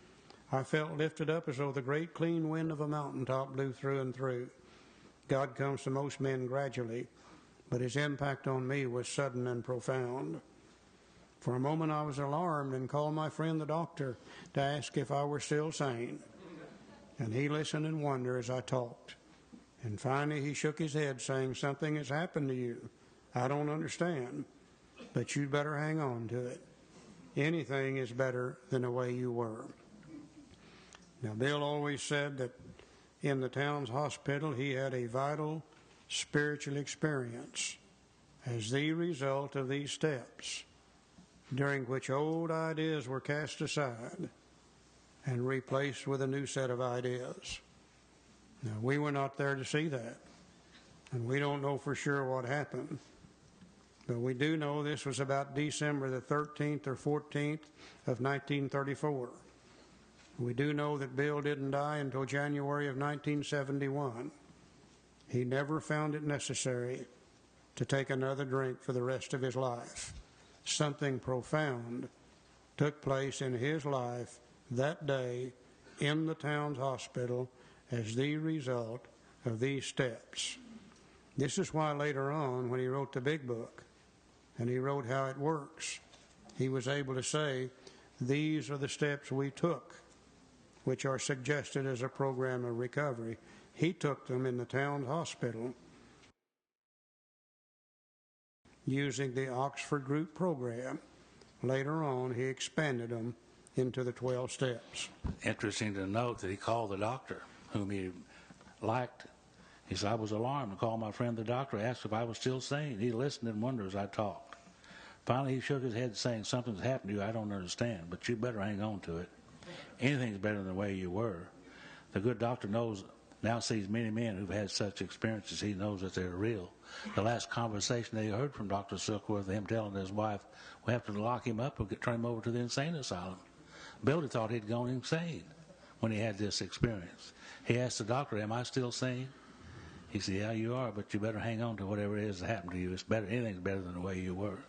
I felt lifted up as though the great clean wind of a mountaintop blew through and through. God comes to most men gradually, but his impact on me was sudden and profound. For a moment I was alarmed and called my friend the doctor to ask if I were still sane. And he listened in wonder as I talked. And finally he shook his head, saying, "Something has happened to you. I don't understand, but you'd better hang on to it. Anything is better than the way you were." Now, Bill always said that in the town's hospital he had a vital spiritual experience as the result of these steps, during which old ideas were cast aside and replaced with a new set of ideas. Now, we were not there to see that, and we don't know for sure what happened. But we do know this was about December the 13th or 14th of 1934. We do know that Bill didn't die until January of 1971. He never found it necessary to take another drink for the rest of his life. Something profound took place in his life that day in the town's hospital as the result of these steps. This is why later on, when he wrote the big book, and he wrote how it works, he was able to say, these are the steps we took, which are suggested as a program of recovery. He took them in the town's hospital using the Oxford Group program. Later on, he expanded them into the 12 steps. Interesting to note that he called the doctor, whom he liked. He said, "I was alarmed and called my friend the doctor, asked if I was still sane. He listened in wonder as I talked. Finally, he shook his head saying, 'Something's happened to you I don't understand, but you better hang on to it. Anything's better than the way you were.' The good doctor now sees many men who've had such experiences. He knows that they're real. The last conversation they heard from Dr. Silkworth, him telling his wife, we have to lock him up and turn him over to the insane asylum. Billy thought he'd gone insane when he had this experience. He asked the doctor, 'Am I still sane?' He said, 'Yeah, you are, but you better hang on to whatever it is that happened to you. It's better. Anything's better than the way you were.'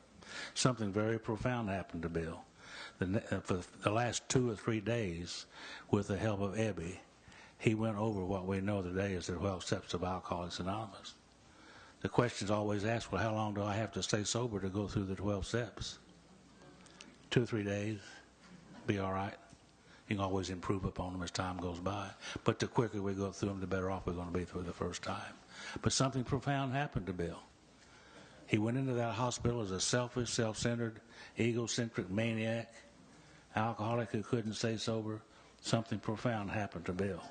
Something very profound happened to Bill. For the last 2 or 3 days, with the help of Ebby, he went over what we know today as the 12 steps of Alcoholics Anonymous. The question's always asked, well, how long do I have to stay sober to go through the 12 steps? 2 or 3 days, be all right. You can always improve upon them as time goes by. But the quicker we go through them, the better off we're going to be through the first time. But something profound happened to Bill. He went into that hospital as a selfish, self-centered, egocentric maniac, alcoholic who couldn't stay sober. Something profound happened to Bill.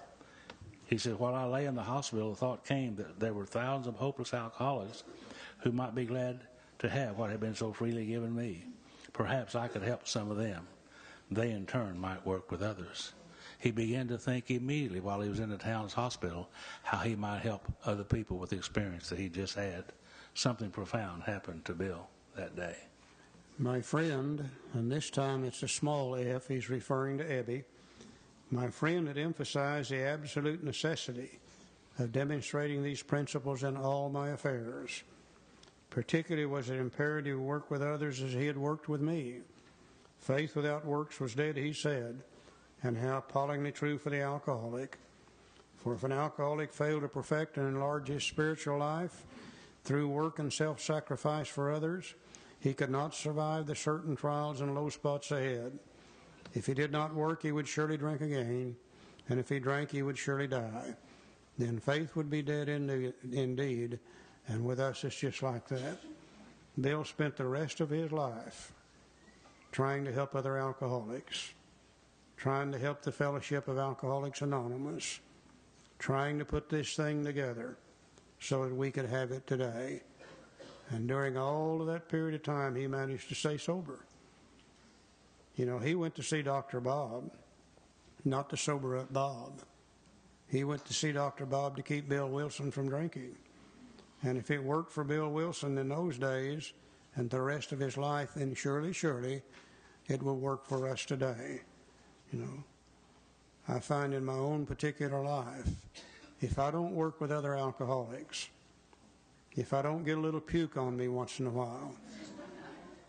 He said, while I lay in the hospital, the thought came that there were thousands of hopeless alcoholics who might be glad to have what had been so freely given me. Perhaps I could help some of them. They, in turn, might work with others. He began to think immediately while he was in the town's hospital how he might help other people with the experience that he just had. Something profound happened to Bill that day. My friend, and this time it's a small f, he's referring to Ebby, my friend had emphasized the absolute necessity of demonstrating these principles in all my affairs. Particularly was it imperative to work with others as he had worked with me. Faith without works was dead, he said, and how appallingly true for the alcoholic. For if an alcoholic failed to perfect and enlarge his spiritual life through work and self-sacrifice for others, he could not survive the certain trials and low spots ahead. If he did not work, he would surely drink again, and if he drank, he would surely die. Then faith would be dead indeed, and with us it's just like that. Bill spent the rest of his life trying to help other alcoholics, trying to help the Fellowship of Alcoholics Anonymous, trying to put this thing together so that we could have it today. And during all of that period of time, he managed to stay sober. You know, he went to see Dr. Bob, not to sober up Bob. He went to see Dr. Bob to keep Bill Wilson from drinking. And if it worked for Bill Wilson in those days and the rest of his life, then surely, surely it will work for us today. You know, I find in my own particular life, if I don't work with other alcoholics, if I don't get a little puke on me once in a while,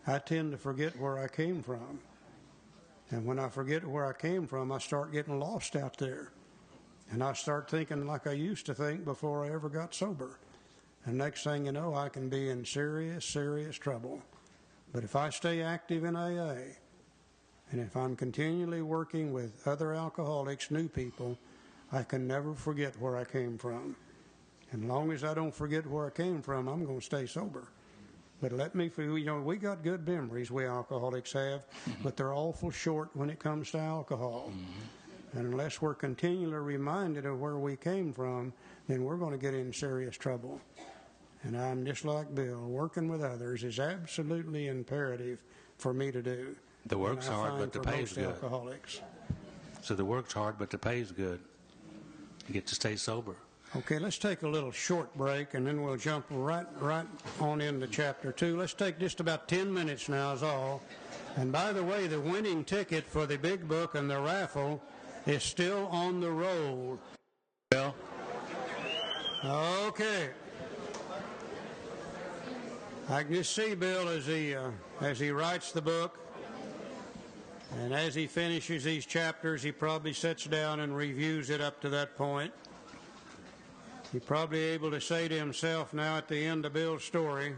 I tend to forget where I came from. And when I forget where I came from, I start getting lost out there. And I start thinking like I used to think before I ever got sober. And next thing you know, I can be in serious, serious trouble. But if I stay active in AA, and if I'm continually working with other alcoholics, new people, I can never forget where I came from. And as long as I don't forget where I came from, I'm going to stay sober. But let me, you know, we got good memories, we alcoholics have, but they're awful short when it comes to alcohol. And unless we're continually reminded of where we came from, then we're going to get in serious trouble. And I'm just like Bill, working with others is absolutely imperative for me to do. The work's hard, but the pay's good. Alcoholics. So the work's hard, but the pay's good. You get to stay sober. Okay, let's take a little short break, and then we'll jump right on into Chapter 2. Let's take just about 10 minutes now is all. And by the way, the winning ticket for the big book and the raffle is still on the roll. Bill? Okay. I can just see Bill as he writes the book, and as he finishes these chapters, he probably sits down and reviews it up to that point. He's probably able to say to himself now at the end of Bill's story,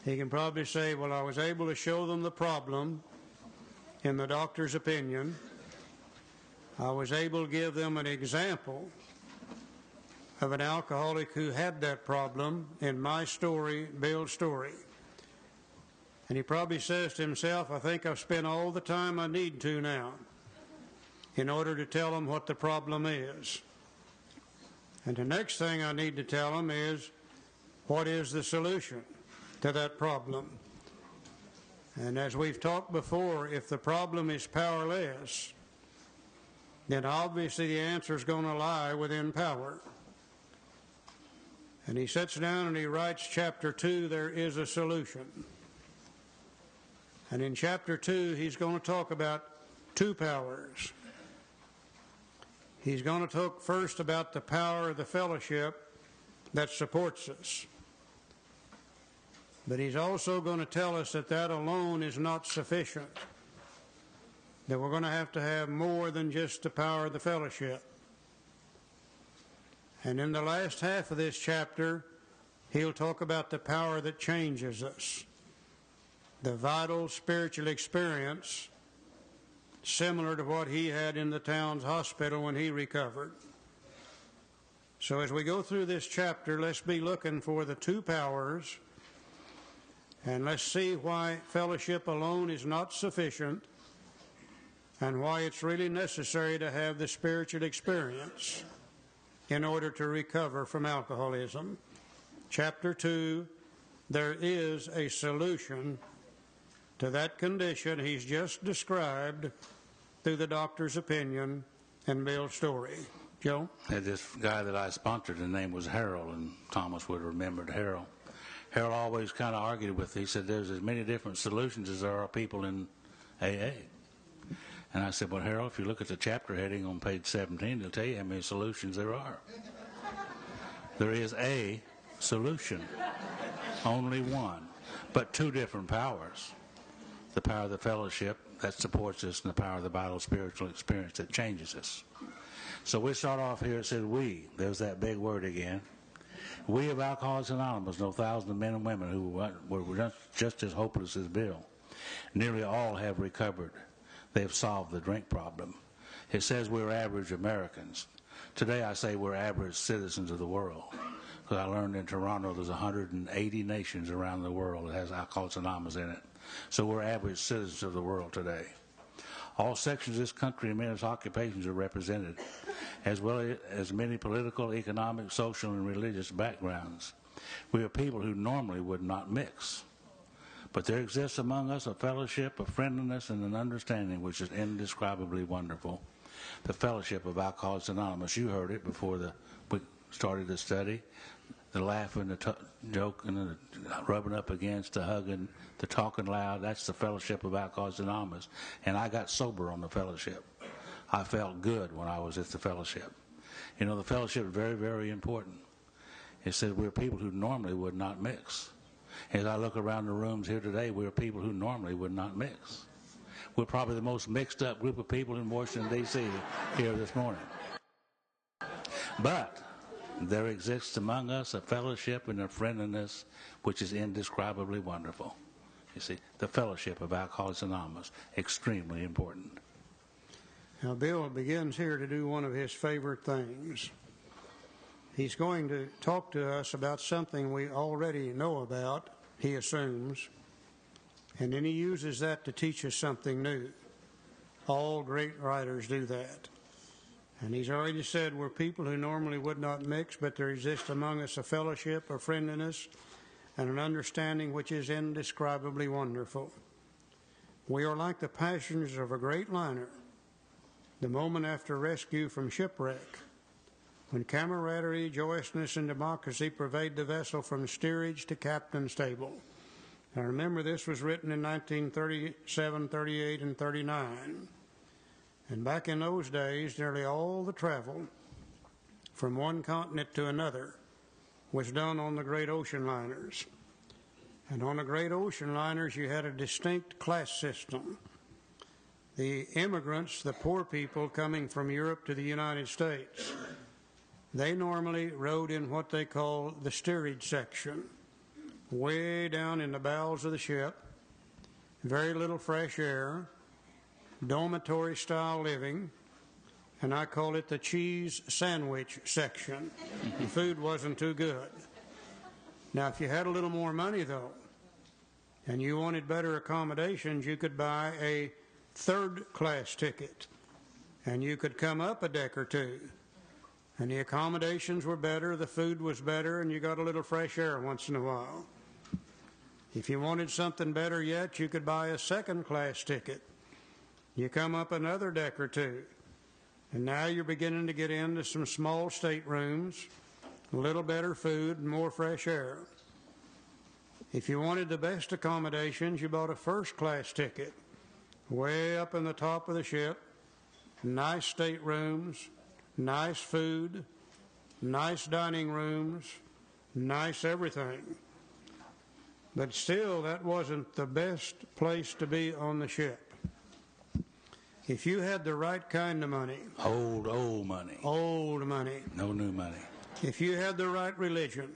he can probably say, well, I was able to show them the problem in the doctor's opinion. I was able to give them an example of an alcoholic who had that problem in my story, Bill's story. And he probably says to himself, I think I've spent all the time I need to now in order to tell them what the problem is. And the next thing I need to tell them is, what is the solution to that problem? And as we've talked before, if the problem is powerless, then obviously the answer is going to lie within power. And he sits down and he writes Chapter 2, there is a solution. And in Chapter 2, he's going to talk about two powers. He's going to talk first about the power of the fellowship that supports us. But he's also going to tell us that that alone is not sufficient, that we're going to have more than just the power of the fellowship. And in the last half of this chapter, he'll talk about the power that changes us, the vital spiritual experience similar to what he had in the town's hospital when he recovered. So as we go through this chapter, let's be looking for the two powers, and let's see why fellowship alone is not sufficient and why it's really necessary to have the spiritual experience in order to recover from alcoholism. Chapter 2, there is a solution to that condition he's just described through the doctor's opinion and Bill's story. Joe? This guy that I sponsored, his name was Harold, and Thomas would have remembered Harold. Harold always kind of argued with, he said, there's as many different solutions as there are people in AA. And I said, well, Harold, if you look at the chapter heading on page 17, it'll tell you how many solutions there are. There is a solution, only one, but two different powers. The power of the fellowship that supports us and the power of the vital spiritual experience that changes us. So we start off here, it says we. There's that big word again. We of Alcoholics Anonymous know thousands of men and women who were just as hopeless as Bill. Nearly all have recovered. They have solved the drink problem. It says we're average Americans. Today I say we're average citizens of the world, because I learned in Toronto there's 180 nations around the world that has Alcoholics Anonymous in it. So we're average citizens of the world today. All sections of this country and men's occupations are represented, as well as many political, economic, social, and religious backgrounds. We are people who normally would not mix. But there exists among us a fellowship, a friendliness, and an understanding which is indescribably wonderful. The fellowship of Alcoholics Anonymous. You heard it before we started the study. The laughing, the joking, the rubbing up against, the hugging, the talking loud. That's the fellowship of Alcoholics Anonymous. And I got sober on the fellowship. I felt good when I was at the fellowship. You know, the fellowship is very, very important. It says we're people who normally would not mix. As I look around the rooms here today, we're people who normally would not mix. We're probably the most mixed up group of people in Washington, D.C. here this morning. But there exists among us a fellowship and a friendliness which is indescribably wonderful. You see, the fellowship of Alcoholics Anonymous, extremely important. Now, Bill begins here to do one of his favorite things. He's going to talk to us about something we already know about, he assumes, and then he uses that to teach us something new. All great writers do that. And he's already said we're people who normally would not mix, but there exists among us a fellowship, a friendliness, and an understanding which is indescribably wonderful. We are like the passengers of a great liner, the moment after rescue from shipwreck, when camaraderie, joyousness, and democracy pervade the vessel from steerage to captain's table. Now remember, this was written in 1937, 38, and 39. And back in those days, nearly all the travel from one continent to another was done on the great ocean liners. And on the great ocean liners, you had a distinct class system. The immigrants, the poor people coming from Europe to the United States, they normally rode in what they call the steerage section, way down in the bowels of the ship, very little fresh air, dormitory-style living, and I call it the cheese sandwich section. The food wasn't too good. Now, if you had a little more money, though, and you wanted better accommodations, you could buy a third-class ticket, and you could come up a deck or two. And the accommodations were better, the food was better, and you got a little fresh air once in a while. If you wanted something better yet, you could buy a second-class ticket. You come up another deck or two, and now you're beginning to get into some small staterooms, a little better food, and more fresh air. If you wanted the best accommodations, you bought a first-class ticket, way up in the top of the ship, nice staterooms, nice food, nice dining rooms, nice everything. But still, that wasn't the best place to be on the ship. If you had the right kind of money. Old money. Old money. No new money. If you had the right religion.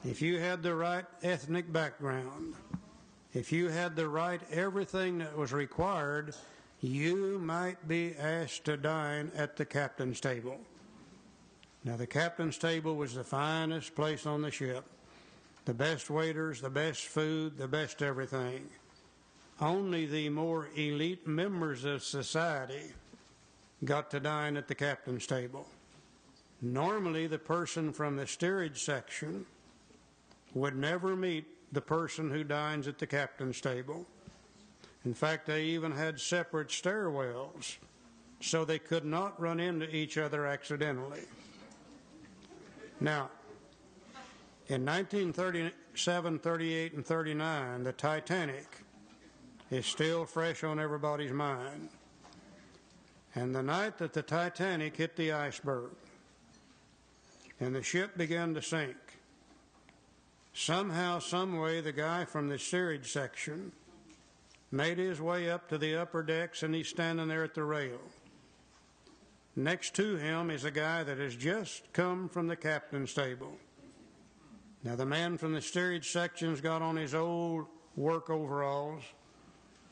If you had the right ethnic background. If you had the right everything that was required, you might be asked to dine at the captain's table. Now, the captain's table was the finest place on the ship. The best waiters, the best food, the best everything. Only the more elite members of society got to dine at the captain's table. Normally, the person from the steerage section would never meet the person who dines at the captain's table. In fact, they even had separate stairwells, so they could not run into each other accidentally. Now, in 1937, 38, and 39, the Titanic is still fresh on everybody's mind. And the night that the Titanic hit the iceberg and the ship began to sink, somehow, some way, the guy from the steerage section made his way up to the upper decks, and he's standing there at the rail. Next to him is a guy that has just come from the captain's table. Now, the man from the steerage section's got on his old work overalls,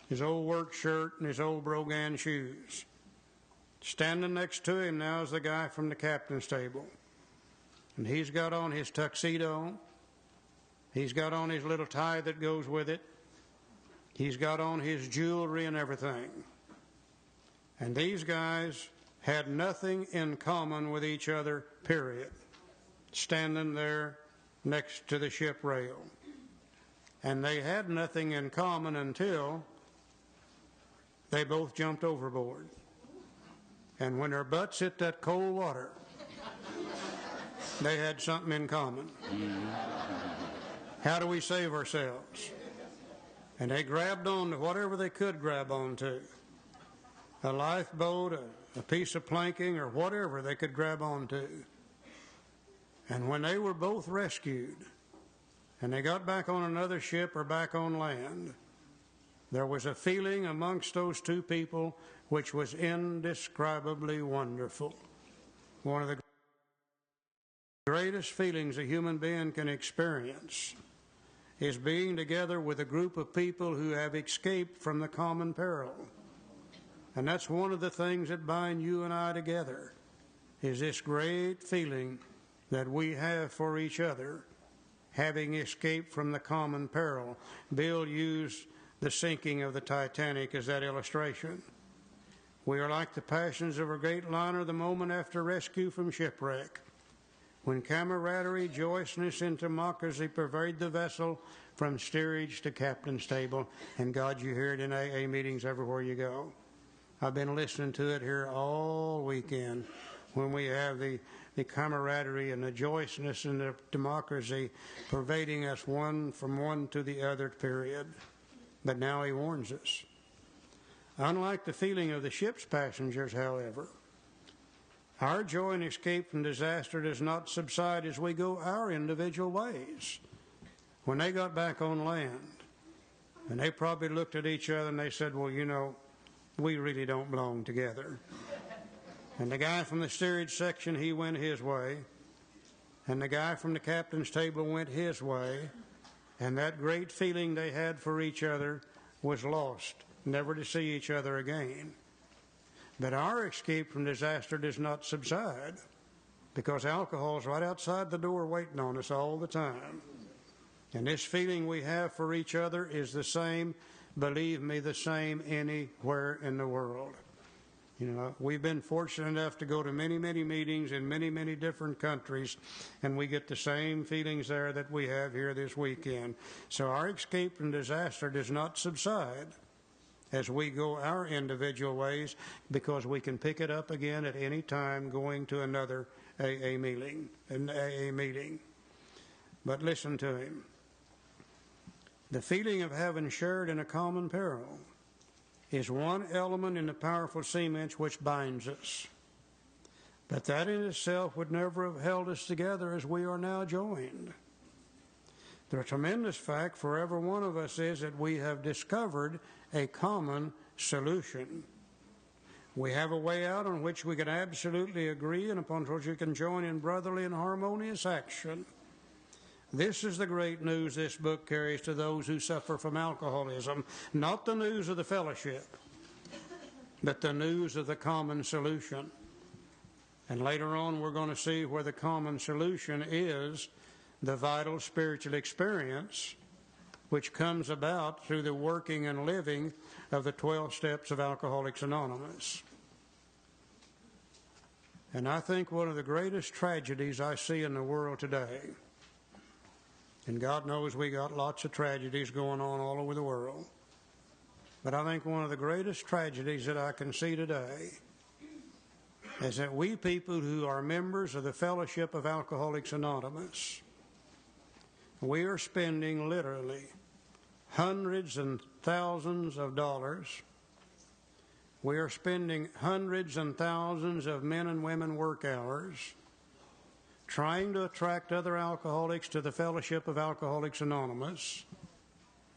his old work shirt, and his old Brogan shoes. Standing next to him now is the guy from the captain's table. And he's got on his tuxedo. He's got on his little tie that goes with it. He's got on his jewelry and everything. And these guys had nothing in common with each other, period. Standing there next to the ship rail. And they had nothing in common until they both jumped overboard. And when their butts hit that cold water, they had something in common. How do we save ourselves? And they grabbed on to whatever they could grab on to. A lifeboat, a piece of planking, or whatever they could grab on to. And when they were both rescued, and they got back on another ship or back on land, there was a feeling amongst those two people which was indescribably wonderful. One of the greatest feelings a human being can experience is being together with a group of people who have escaped from the common peril. And that's one of the things that bind you and I together, is this great feeling that we have for each other, having escaped from the common peril. Bill used the sinking of the Titanic as that illustration. We are like the passions of a great liner the moment after rescue from shipwreck, when camaraderie, joyousness, and democracy pervade the vessel from steerage to captain's table. And God, you hear it in AA meetings everywhere you go. I've been listening to it here all weekend when we have the camaraderie and the joyousness and the democracy pervading us one from one to the other, period. But now he warns us. Unlike the feeling of the ship's passengers, however, our joy and escape from disaster does not subside as we go our individual ways. When they got back on land, and they probably looked at each other and they said, well, you know, we really don't belong together. And the guy from the steerage section, he went his way. And the guy from the captain's table went his way. And that great feeling they had for each other was lost, never to see each other again. But our escape from disaster does not subside, because alcohol's right outside the door waiting on us all the time. And this feeling we have for each other is the same, believe me, the same anywhere in the world. You know, we've been fortunate enough to go to many, many meetings in many, many different countries, and we get the same feelings there that we have here this weekend. So our escape from disaster does not subside as we go our individual ways, because we can pick it up again at any time going to another AA meeting. But listen to him. The feeling of having shared in a common peril is one element in the powerful cement which binds us. But that in itself would never have held us together as we are now joined. The tremendous fact for every one of us is that we have discovered a common solution. We have a way out on which we can absolutely agree and upon which we can join in brotherly and harmonious action. This is the great news this book carries to those who suffer from alcoholism. Not the news of the fellowship, but the news of the common solution. And later on we're going to see where the common solution is the vital spiritual experience which comes about through the working and living of the 12 steps of Alcoholics Anonymous. And I think one of the greatest tragedies I see in the world today, and God knows we got lots of tragedies going on all over the world, but I think one of the greatest tragedies that I can see today is that we people who are members of the Fellowship of Alcoholics Anonymous, we are spending literally hundreds and thousands of dollars. We are spending hundreds and thousands of men and women work hours trying to attract other alcoholics to the Fellowship of Alcoholics Anonymous,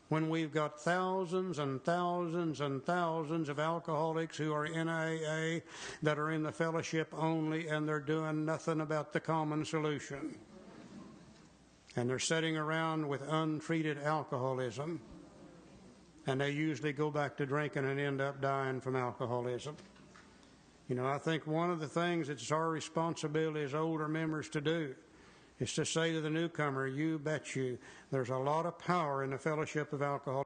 when we've got thousands and thousands and thousands of alcoholics who are in AA that are in the fellowship only, and they're doing nothing about the common solution. And they're sitting around with untreated alcoholism, and they usually go back to drinking and end up dying from alcoholism. You know, I think one of the things it's our responsibility as older members to do is to say to the newcomer, you bet you, there's a lot of power in the fellowship of alcohol.